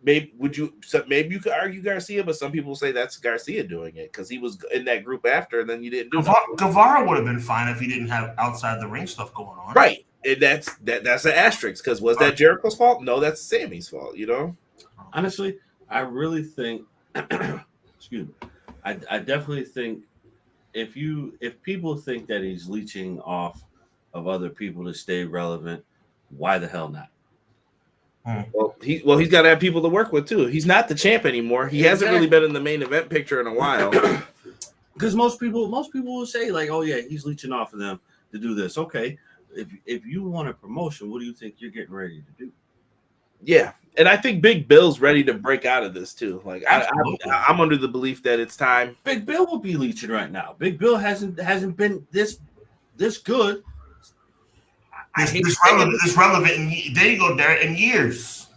Maybe you could argue Garcia, but some people say that's Garcia doing it because he was in that group after, and then you didn't do it. Guevara would have been fine if he didn't have outside the ring stuff going on, right? And that's an asterisk because was that Jericho's fault? No, that's Sammy's fault. You know, honestly, I really think. Excuse me. I definitely think if people think that he's leeching off of other people to stay relevant, why the hell not? Well, he's got to have people to work with too. He's not the champ anymore. He hasn't really been in the main event picture in a while. Because most people will say like, oh yeah, he's leeching off of them to do this. Okay, if you want a promotion, what do you think you're getting ready to do? Yeah, and I think Big Bill's ready to break out of this too. Like I'm under the belief that it's time. Big Bill will be leeching right now. Big Bill hasn't been this good. This relevant. There you go, Derek. In years.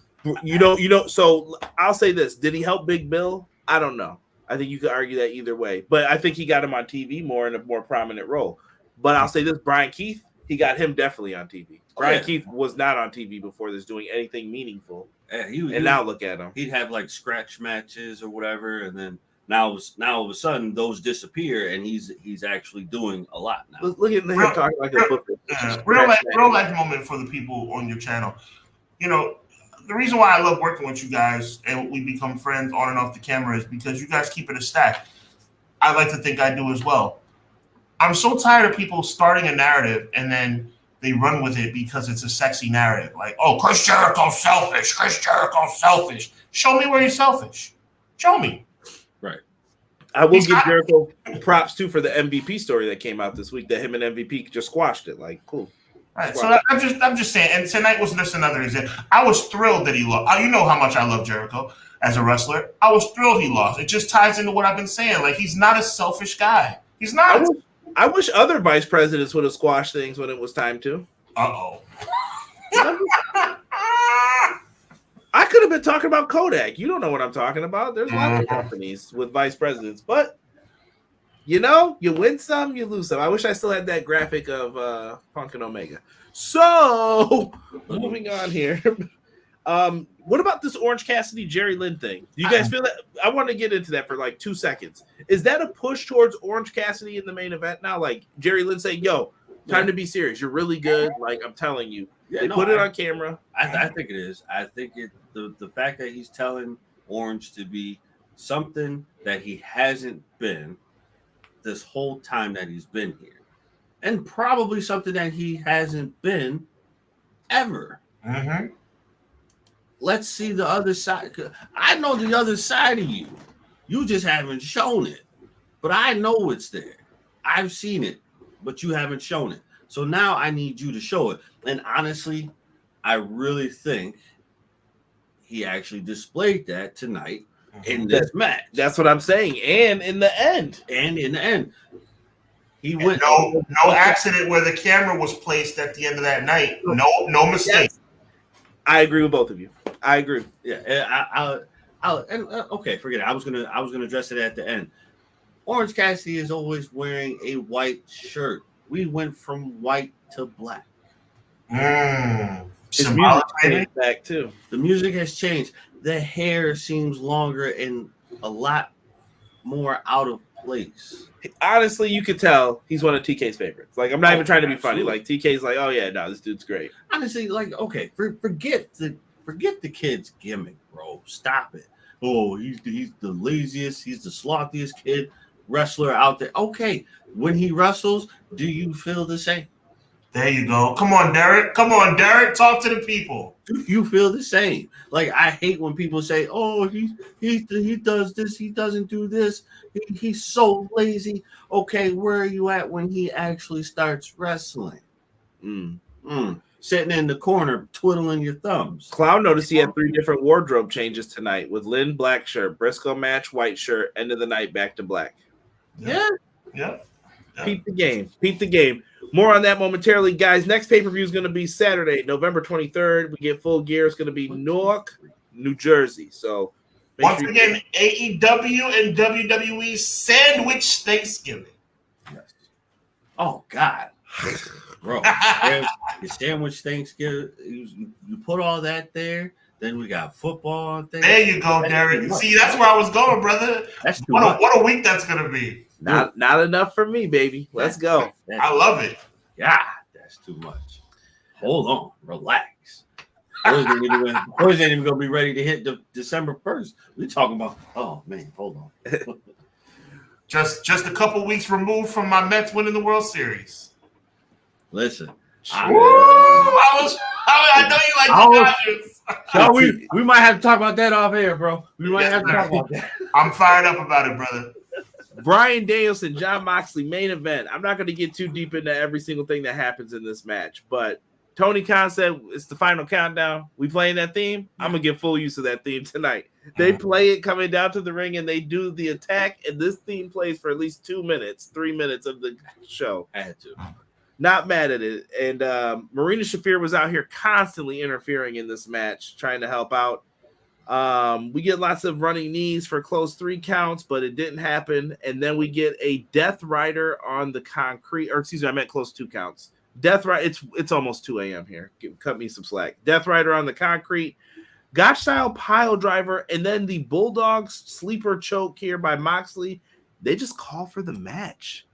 You know. So I'll say this: did he help Big Bill? I don't know. I think you could argue that either way, but I think he got him on TV more in a more prominent role. But I'll say this: Brian Keith, he got him definitely on TV. Brian Keith was not on TV before this, doing anything meaningful. Now look at him. He'd have like scratch matches or whatever, and then now all of a sudden those disappear, and he's actually doing a lot now. Look at him talking like a booker. Real life moment for the people on your channel. You know, the reason why I love working with you guys and we become friends on and off the camera is because you guys keep it a stack. I like to think I do as well. I'm so tired of people starting a narrative and then they run with it because it's a sexy narrative. Like, oh, Chris Jericho's selfish. Chris Jericho's selfish. Show me where you're selfish. Show me. Right. I will give Jericho props too for the MVP story that came out this week. That him and MVP just squashed it. Like, cool. Right. So I'm just saying. And tonight was just another example. I was thrilled that he lost. You know how much I love Jericho as a wrestler. I was thrilled he lost. It just ties into what I've been saying. Like, he's not a selfish guy. He's not. I wish other vice presidents would have squashed things when it was time to. Uh-oh. I could have been talking about Kodak. You don't know what I'm talking about. There's lots of companies with vice presidents. But, you know, you win some, you lose some. I wish I still had that graphic of Punk and Omega. So, moving on here. What about this Orange Cassidy Jerry Lynn thing? Do you guys feel that? I want to get into that for like 2 seconds. Is that a push towards Orange Cassidy in the main event now? Like Jerry Lynn saying, yo, time to be serious. You're really good. Like, I'm telling you. They put it on camera. I think it is. I think the fact that he's telling Orange to be something that he hasn't been this whole time that he's been here. And probably something that he hasn't been ever. Mm-hmm. Let's see the other side. I know the other side of you. You just haven't shown it. But I know it's there. I've seen it, but you haven't shown it. So now I need you to show it. And honestly, I really think he actually displayed that tonight in this match. That's what I'm saying. And in the end. He went no accident where the camera was placed at the end of that night. No mistake. Yes. I agree with both of you. I agree. Yeah, okay, forget it. I was gonna address it at the end. Orange Cassidy is always wearing a white shirt. We went from white to black. His music changed back too. The music has changed. The hair seems longer and a lot more out of place. Honestly, you could tell he's one of TK's favorites. Like, I'm not even trying to be funny. Like, TK's like, oh yeah, no, this dude's great. Honestly, like, okay, forget the kid's gimmick, bro. Stop it. Oh, he's the laziest, he's the slothiest kid wrestler out there. Okay, when he wrestles, do you feel the same? There you go. Come on, Derek. Talk to the people. Do you feel the same? Like, I hate when people say, "Oh, he does this, he doesn't do this. He's so lazy." Okay, where are you at when he actually starts wrestling? Sitting in the corner, twiddling your thumbs. Clown noticed he had 3 different wardrobe changes tonight with Lynn black shirt, Briscoe match white shirt, end of the night back to black. Yeah. Peep the game. More on that momentarily, guys. Next pay-per-view is going to be Saturday, November 23rd. We get full gear. It's going to be Newark, New Jersey. So, once again, AEW and WWE sandwich Thanksgiving. Yes. Oh, God. Bro, your sandwich Thanksgiving, you put all that there. Then we got football. There you go, Derek. See, that's where I was going, brother. What a week that's going to be. Not enough for me, baby. Let's go. I love it. Yeah, that's too much. Hold on. Relax. Boys ain't even going to be ready to hit December 1st. We're talking about, oh, man, hold on. Just a couple weeks removed from my Mets winning the World Series. Listen, I know you like the Dodgers. we might have to talk about that off air, bro. We might have to talk about that. I'm fired up about it, brother. Bryan Danielson, Jon Moxley, main event. I'm not going to get too deep into every single thing that happens in this match, but Tony Khan said it's the final countdown. We playing that theme. I'm going to get full use of that theme tonight. They play it coming down to the ring, and they do the attack, and this theme plays for at least 3 minutes of the show. I had to. Not mad at it. And Marina Shafir was out here constantly interfering in this match, trying to help out. We get lots of running knees for close 3 counts, but it didn't happen. And then we get a Death Rider on the concrete, or excuse me, I meant close 2 counts. Death Rider, it's almost 2 a.m. here. Cut me some slack. Death Rider on the concrete, Gotch style pile driver, and then the Bulldogs sleeper choke here by Moxley. They just call for the match.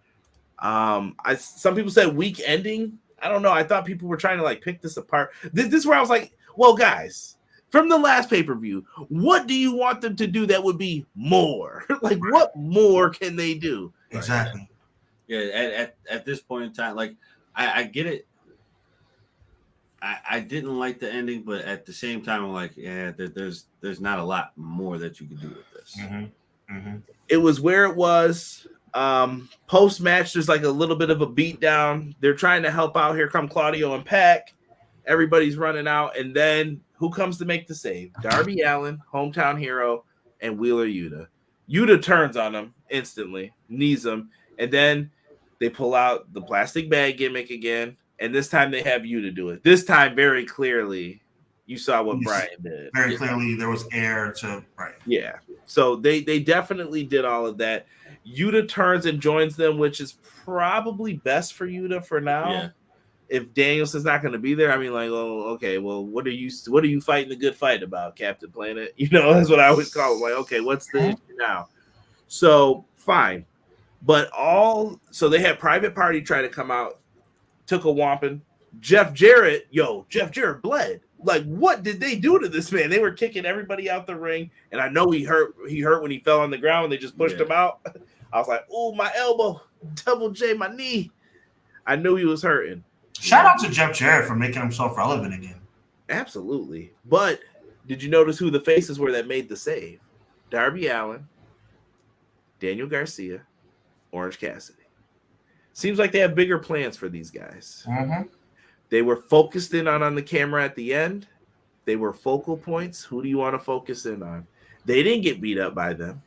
Some people said weak ending. I don't know. I thought people were trying to like pick this apart. This is where I was like, well, guys, from the last pay-per-view, what do you want them to do that would be more? Like, what more can they do? Exactly. Yeah, at this point in time, like I get it. I didn't like the ending, but at the same time, I'm like, yeah, there's not a lot more that you can do with this. It was where it was. Post-match, there's like a little bit of a beatdown. They're trying to help out. Here come Claudio and Pac. Everybody's running out, and then who comes to make the save? Darby Allin, hometown hero, and Wheeler Yuta. Yuta turns on him instantly, knees him, and then they pull out the plastic bag gimmick again. And this time they have Yuta do it. This time, very clearly, you saw what Bryan did. Very clearly, there was air to right. Yeah. So they definitely did all of that. Yuta turns and joins them, which is probably best for Yuta for now. Yeah. If Danielson's not going to be there, I mean, like, oh, okay, well, what are you fighting the good fight about, Captain Planet? You know, that's what I always call it. Like, okay, what's the issue now? So fine, but so they had Private Party try to come out. Took a whomping. Jeff Jarrett bled. Like, what did they do to this man? They were kicking everybody out the ring, and I know he hurt when he fell on the ground. They just pushed him out. I was like, oh, my elbow, Double J, my knee. I knew he was hurting. Shout out to Jeff Jarrett for making himself relevant again. Absolutely. But did you notice who the faces were that made the save? Darby Allin, Daniel Garcia, Orange Cassidy. Seems like they have bigger plans for these guys. They were focused in on the camera at the end. They were focal points. Who do you want to focus in on? They didn't get beat up by them.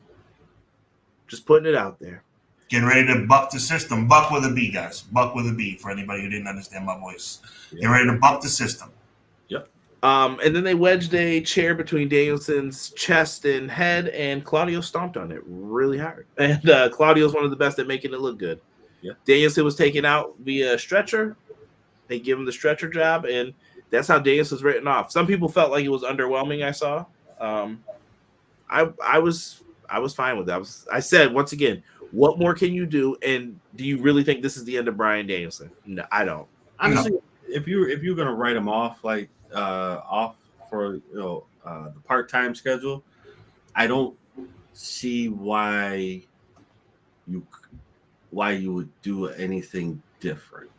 Just putting it out there. Getting ready to buck the system. Buck with a B, guys. Buck with a B for anybody who didn't understand my voice. Yeah. Getting ready to buck the system. Yep. And then they wedged a chair between Danielson's chest and head, and Claudio stomped on it really hard. And Claudio's one of the best at making it look good. Yeah. Danielson was taken out via stretcher. They give him the stretcher job, and that's how Danielson's written off. Some people felt like it was underwhelming. I saw. I was fine with that. I said once again, what more can you do? And do you really think this is the end of Bryan Danielson? No, I don't. Honestly, if you're gonna write him off off for the part-time schedule, I don't see why you would do anything different.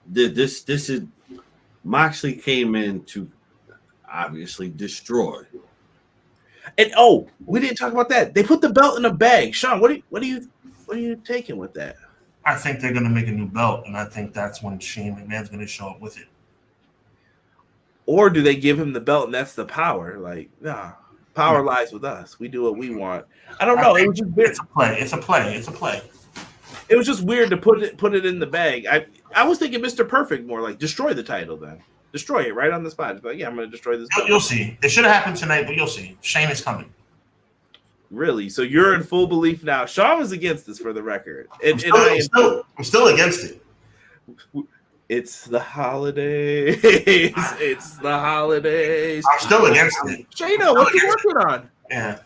This is Moxley came in to obviously destroy. And we didn't talk about that. They put the belt in a bag. Sean, what are you taking with that? I think they're gonna make a new belt, and I think that's when Shane McMahon's gonna show up with it. Or do they give him the belt and that's the power? Like, nah, power lies with us. We do what we want. I don't know. It was just weird. It's a play. It was just weird to put it in the bag. I was thinking Mr. Perfect more, like destroy the title then. Destroy it right on the spot. But yeah, I'm going to destroy this belt. You'll see. It should have happened tonight, but you'll see. Shane is coming. Really? So you're in full belief now. Sean was against this for the record. I'm still against it. It's the holidays. It's the holidays. I'm still against it. Shayna, what are you working on? Yeah.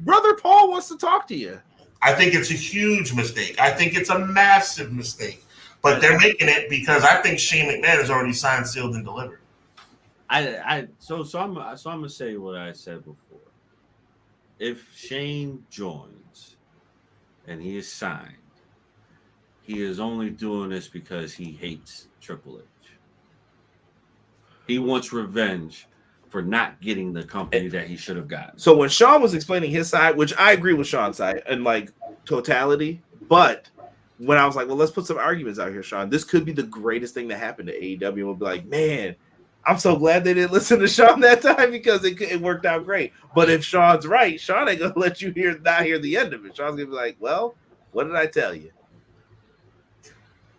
Brother Paul wants to talk to you. I think it's a huge mistake. I think it's a massive mistake. But they're making it because I think Shane McMahon is already signed, sealed, and delivered. So I'm gonna say what I said before. If Shane joins, and he is signed, he is only doing this because he hates Triple H. He wants revenge for not getting the company that he should have gotten. So when Sean was explaining his side, which I agree with Sean's side in like totality, but when I was like, well, let's put some arguments out here, Sean. This could be the greatest thing that happened to AEW. We'll be like, man, I'm so glad they didn't listen to Sean that time because it worked out great. But if Sean's right, Sean ain't gonna let you not hear the end of it. Sean's gonna be like, well, what did I tell you?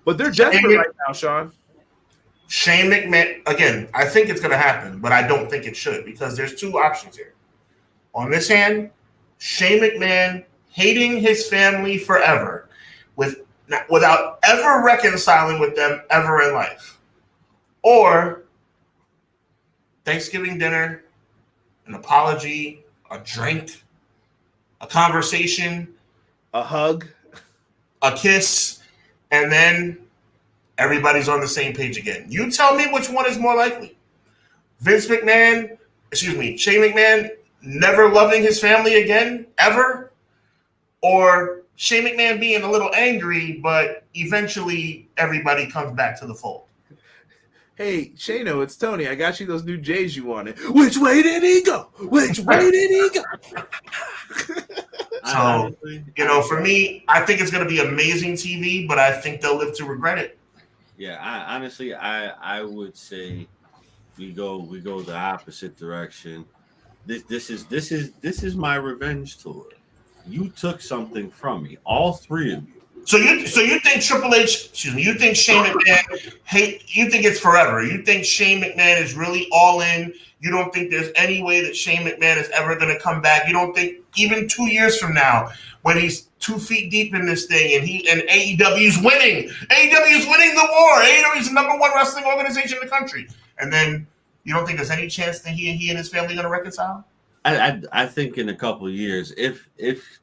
But they're desperate right now, Sean. Shane McMahon, again, I think it's going to happen, but I don't think it should because there's two options here. On this hand, Shane McMahon hating his family forever without ever reconciling with them ever in life. Or Thanksgiving dinner, an apology, a drink, a conversation, a hug, a kiss, and then everybody's on the same page again. You tell me which one is more likely. Shane McMahon never loving his family again, ever? Or Shane McMahon being a little angry, but eventually everybody comes back to the fold. Hey, Shano, it's Tony. I got you those new J's you wanted. Which way did he go? Which way did he go? So, for me, I think it's going to be amazing TV, but I think they'll live to regret it. Yeah, I would say we go the opposite direction. This is my revenge tour. You took something from me, all three of you. So you think Triple H? You think Shane McMahon? You think it's forever? You think Shane McMahon is really all in? You don't think there's any way that Shane McMahon is ever going to come back? You don't think even 2 years from now, when he's 2 feet deep in this thing and AEW's winning. AEW's winning the war. AEW's the number one wrestling organization in the country. And then you don't think there's any chance that he and his family are going to reconcile? I think in a couple of years, if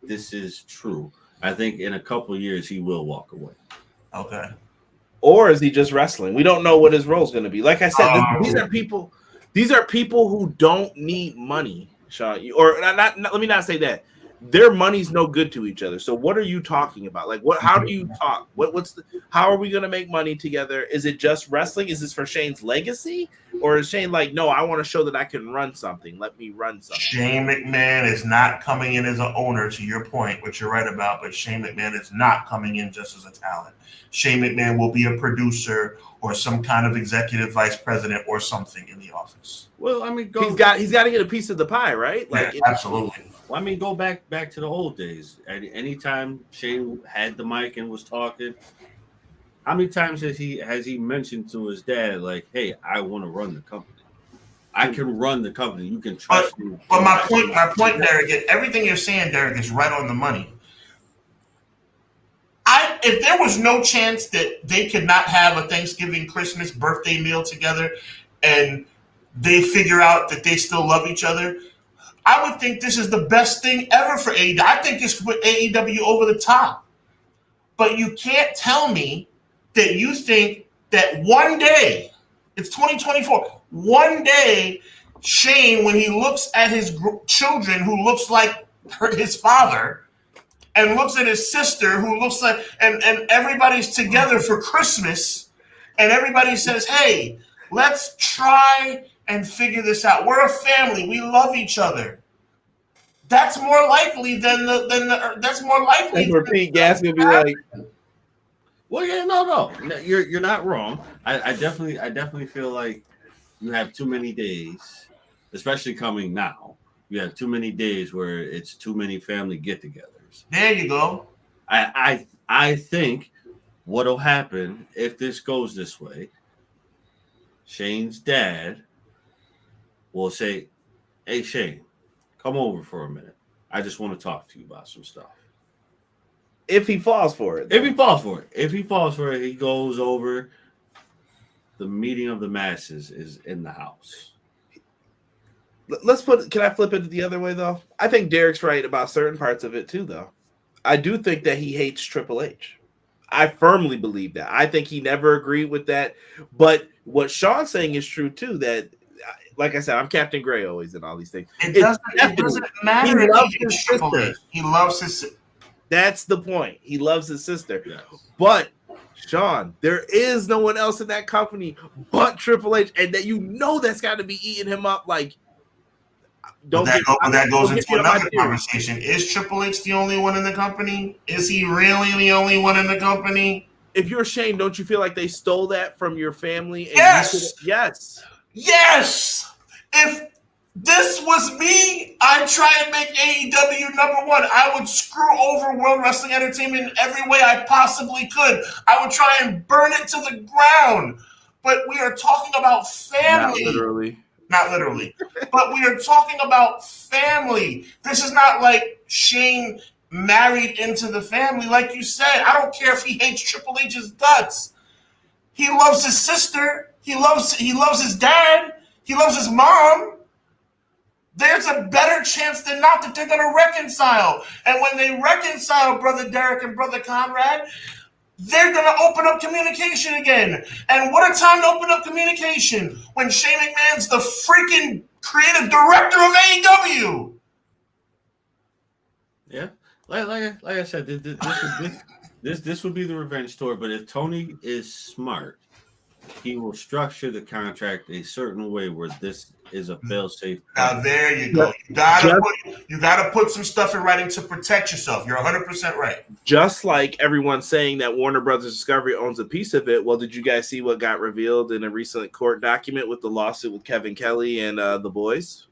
this is true, I think in a couple of years he will walk away. Okay. Or is he just wrestling? We don't know what his role is going to be. Like I said, these are people who don't need money, Sean. Or not. Let me not say that. Their money's no good to each other. So what are you talking about? Like what? How do you talk? How are we going to make money together? Is it just wrestling? Is this for Shane's legacy? Or is Shane like, no, I want to show that I can run something. Let me run something. Shane McMahon is not coming in as an owner, to your point, which you're right about, but Shane McMahon is not coming in just as a talent. Shane McMahon will be a producer or some kind of executive vice president or something in the office. Well, I mean, he's got to get a piece of the pie, right? Like, yeah, absolutely. Well, I mean, go back to the old days. Anytime Shane had the mic and was talking, how many times has he mentioned to his dad, like, "Hey, I want to run the company. I can run the company. You can trust me." But my point, Derek, everything you're saying, Derek, is right on the money. If there was no chance that they could not have a Thanksgiving, Christmas, birthday meal together, and they figure out that they still love each other, I would think this is the best thing ever for AEW. I think this could put AEW over the top. But you can't tell me that you think that one day, it's 2024, one day, Shane, when he looks at his children who looks like his father, and looks at his sister who looks like, and everybody's together for Christmas, and everybody says, hey, let's try and figure this out. We're a family. We love each other. That's more likely than that's more likely. That's where Pete Gas gonna be like, well, yeah, no, you're not wrong. I definitely feel like you have too many days, especially coming now. You have too many days where it's too many family get-togethers. There you go. I think what'll happen if this goes this way, Shane's dad will say, hey, Shane, come over for a minute. I just want to talk to you about some stuff. If he falls for it. If he falls for it, he goes over. The meeting of the masses is in the house. Can I flip it the other way, though? I think Derek's right about certain parts of it, too, though. I do think that he hates Triple H. I firmly believe that. I think he never agreed with that. But what Sean's saying is true, too, that, like I said, I'm Captain Gray always in all these things. It doesn't matter. He loves his sister. He loves his sister. That's the point. He loves his sister. Yes. But Sean, there is no one else in that company but Triple H, and that that's got to be eating him up. Like, that goes into another conversation. Is Triple H the only one in the company? Is he really the only one in the company? If you're Shane, don't you feel like they stole that from your family? And Yes. If this was me, I'd try and make AEW number one. I would screw over World Wrestling Entertainment in every way I possibly could. I would try and burn it to the ground. But we are talking about family. Not literally. But we are talking about family. This is not like Shane married into the family. Like you said, I don't care if he hates Triple H's guts. He loves his sister. He loves his dad. He loves his mom. There's a better chance than not that they're going to reconcile. And when they reconcile, Brother Derek and Brother Conrad, they're going to open up communication again. And what a time to open up communication when Shane McMahon's the freaking creative director of AEW. Yeah. Like I said, this would be the revenge tour. But if Tony is smart, he will structure the contract a certain way where this is a fail-safe. Now there you go. You gotta put some stuff in writing to protect yourself. You're 100% right. Just like everyone's saying that Warner Brothers Discovery owns a piece of it. Well, did you guys see what got revealed in a recent court document with the lawsuit with Kevin Kelly and the boys?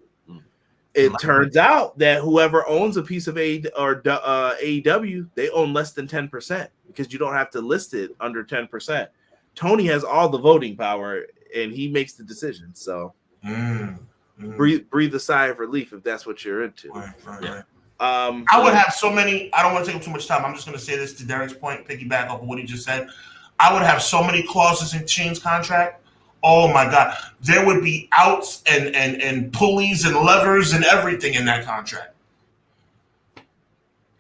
It turns out that whoever owns a piece of AEW, they own less than 10% because you don't have to list it under 10%. Tony has all the voting power, and he makes the decision. So breathe a sigh of relief if that's what you're into. Right. I would have so many. I don't want to take up too much time. I'm just going to say this to Derek's point, piggyback off of what he just said. I would have so many clauses in Shane's contract. Oh my God, there would be outs and pulleys and levers and everything in that contract.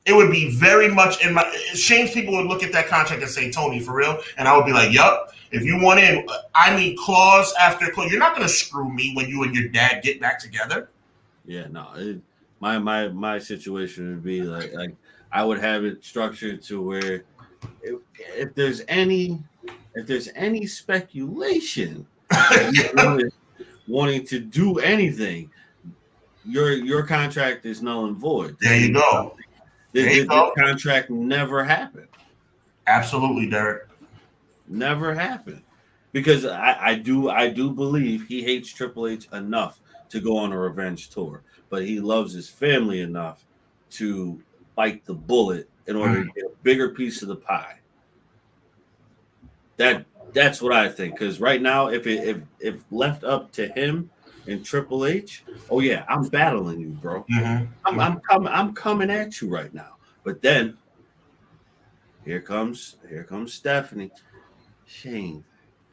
It would be very much in my Shane's people would look at that contract and say, Tony, for real? And I would be like, yup, if you want in, I need clause after clause. You're not going to screw me when you and your dad get back together. Yeah, no. My situation would be like I would have it structured to where if there's any speculation wanting to do anything, your contract is null and void. There you go. This contract never happened. Absolutely, Derek. Never happened. Because I do believe he hates Triple H enough to go on a revenge tour. But he loves his family enough to bite the bullet in order to get a bigger piece of the pie. That's what I think. Because right now, if left up to him and Triple H, oh yeah, I'm battling you, bro. I'm coming at you right now. But then here comes Stephanie. Shane,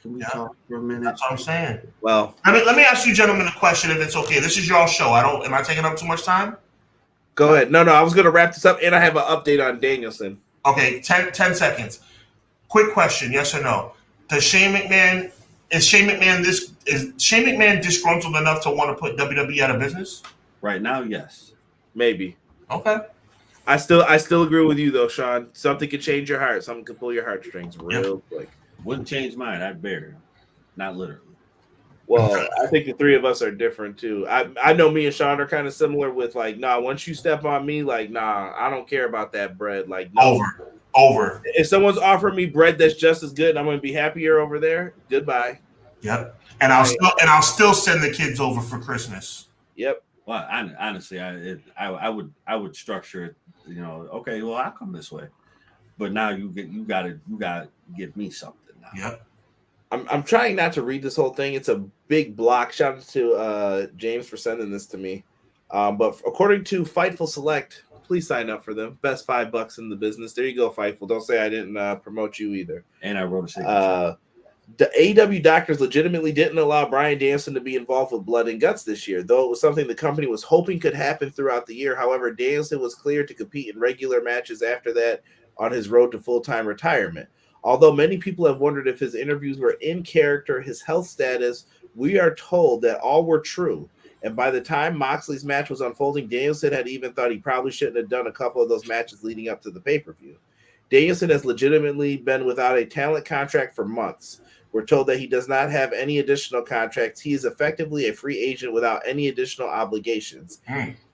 can we talk for a minute? That's what I'm saying. Well, let me ask you gentlemen a question if it's okay. This is your show. Am I taking up too much time? Go ahead. No, I was gonna wrap this up and I have an update on Danielson. Okay, 10 seconds. Quick question, yes or no? Is Shane McMahon disgruntled enough to want to put WWE out of business? Right now, yes. Maybe. Okay. I still agree with you though, Sean. Something could change your heart. Something could pull your heartstrings real quick. Wouldn't change mine. I'd bury him. Not literally. Well, I think the three of us are different too. I know me and Sean are kind of similar with like, nah, once you step on me, like, nah, I don't care about that bread. Like, no. Over. If someone's offering me bread that's just as good, I'm gonna be happier over there. Goodbye. Yep. And I'll still send the kids over for Christmas. Yep. Well, honestly, I would structure it. Okay, well, I'll come this way, but now you gotta give me something now. Yep. I'm trying not to read this whole thing. It's a big block. Shout out to James for sending this to me. But according to Fightful Select, please sign up for them. Best $5 in the business. There you go, Fightful. Don't say I didn't promote you either. And I wrote a signature. The AEW doctors legitimately didn't allow Bryan Danielson to be involved with blood and guts this year, though it was something the company was hoping could happen throughout the year. However, Danielson was cleared to compete in regular matches after that on his road to full-time retirement. Although many people have wondered if his interviews were in character, his health status, we are told that all were true. And by the time Moxley's match was unfolding, Danielson had even thought he probably shouldn't have done a couple of those matches leading up to the pay-per-view. Danielson has legitimately been without a talent contract for months. We're told that he does not have any additional contracts. He is effectively a free agent without any additional obligations.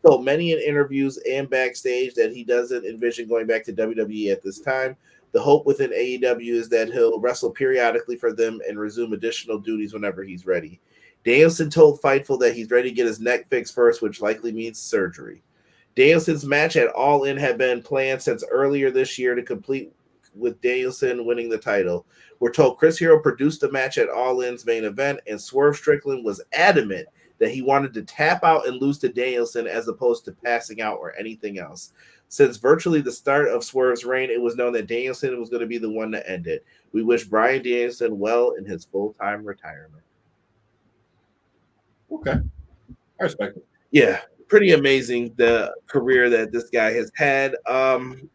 So many in interviews and backstage that he doesn't envision going back to WWE at this time. The hope within AEW is that he'll wrestle periodically for them and resume additional duties whenever he's ready. Danielson told Fightful that he's ready to get his neck fixed first, which likely means surgery. Danielson's match at All In had been planned since earlier this year to complete with Danielson winning the title. We're told Chris Hero produced the match at All In's main event, and Swerve Strickland was adamant that he wanted to tap out and lose to Danielson as opposed to passing out or anything else. Since virtually the start of Swerve's reign, it was known that Danielson was going to be the one to end it. We wish Bryan Danielson well in his full-time retirement. Okay. I respect it. Yeah, pretty amazing the career that this guy has had.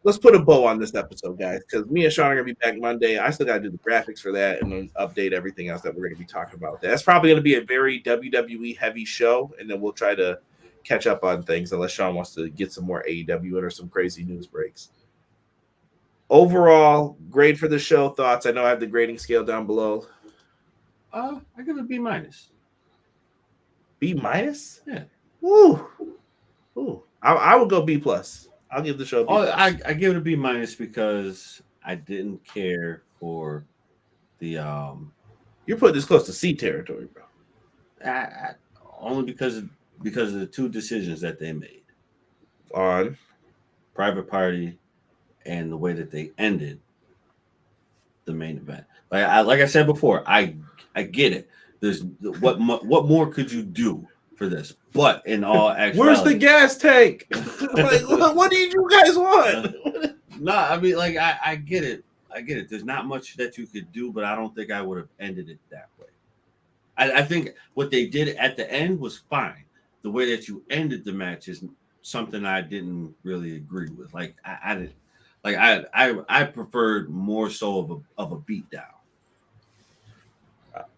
Let's put a bow on this episode, guys, because me and Sean are going to be back Monday. I still got to do the graphics for that and then update everything else that we're going to be talking about. That's probably going to be a very WWE-heavy show, and then we'll try to catch up on things unless Sean wants to get some more AEW in or some crazy news breaks. Overall, grade for the show. Thoughts? I know I have the grading scale down below. I give it a B-. B minus? Yeah. Woo. Ooh. I would go B+. I'll give the show a B+. I give it a B- because I didn't care for the You're putting this close to C territory, bro. only because of the two decisions that they made On Private Party and the way that they ended the main event. Like I said before, I get it. There's what more could you do for this? But in all actuality, where's the gas tank? Like, what do you guys want? No, I mean, like I get it. I get it. There's not much that you could do, but I don't think I would have ended it that way. I think what they did at the end was fine. The way that you ended the match is something I didn't really agree with. Like I didn't. Like I preferred more so of a beatdown.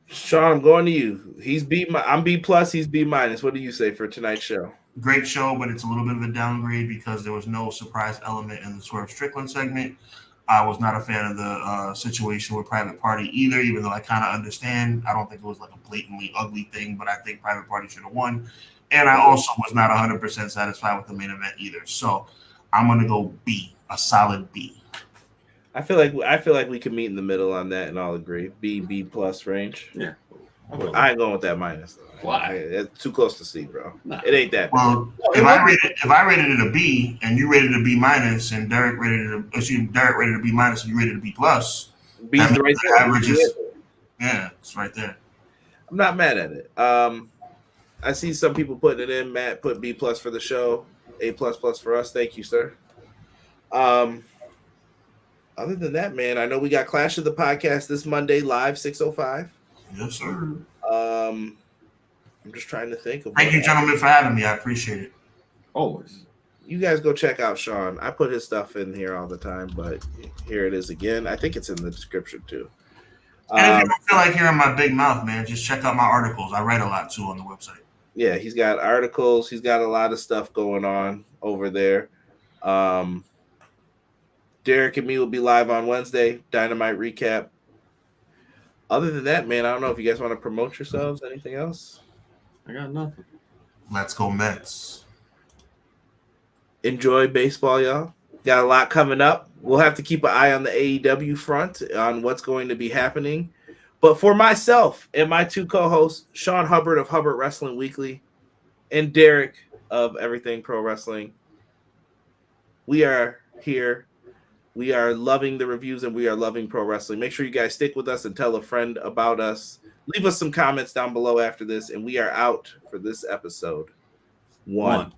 Sean, I'm going to you. I'm B+, he's B-. What do you say for tonight's show? Great show, but it's a little bit of a downgrade because there was no surprise element in the Swerve Strickland segment. I was not a fan of the situation with Private Party either, even though I kind of understand. I don't think it was like a blatantly ugly thing, but I think Private Party should have won. And I also was not 100% satisfied with the main event either. So I'm going to go B, a solid B. I feel like we can meet in the middle on that, and I'll agree. B+ range. Yeah, I ain't going with that minus. Why? It's too close to C, bro. Nah. It ain't that. Well, if I rated it a B and you rated it a B-, and Derek rated it a B- and you rated it a B+, B's the right there. averages. Yeah, it's right there. I'm not mad at it. I see some people putting it in. Matt put B+ for the show, A++ for us. Thank you, sir. Other than that, man, I know we got Clash of the Podcast this Monday live, 6:05. Yes, sir. I'm just trying to think of. Thank you, gentlemen, for having me. I appreciate it. Always. You guys go check out Sean. I put his stuff in here all the time, but here it is again. I think it's in the description too. And if you don't feel like hearing my big mouth, man, just check out my articles. I write a lot too on the website. Yeah, he's got articles. He's got a lot of stuff going on over there. Derek and me will be live on Wednesday. Dynamite recap. Other than that, man, I don't know if you guys want to promote yourselves. Anything else? I got nothing. Let's go Mets. Enjoy baseball, y'all. Got a lot coming up. We'll have to keep an eye on the AEW front on what's going to be happening. But for myself and my two co-hosts, Sean Hubbard of Hubbard Wrestling Weekly and Derek of Everything Pro Wrestling, we are here. We are loving the reviews and we are loving pro wrestling. Make sure you guys stick with us and tell a friend about us. Leave us some comments down below after this, and we are out for this episode. 1.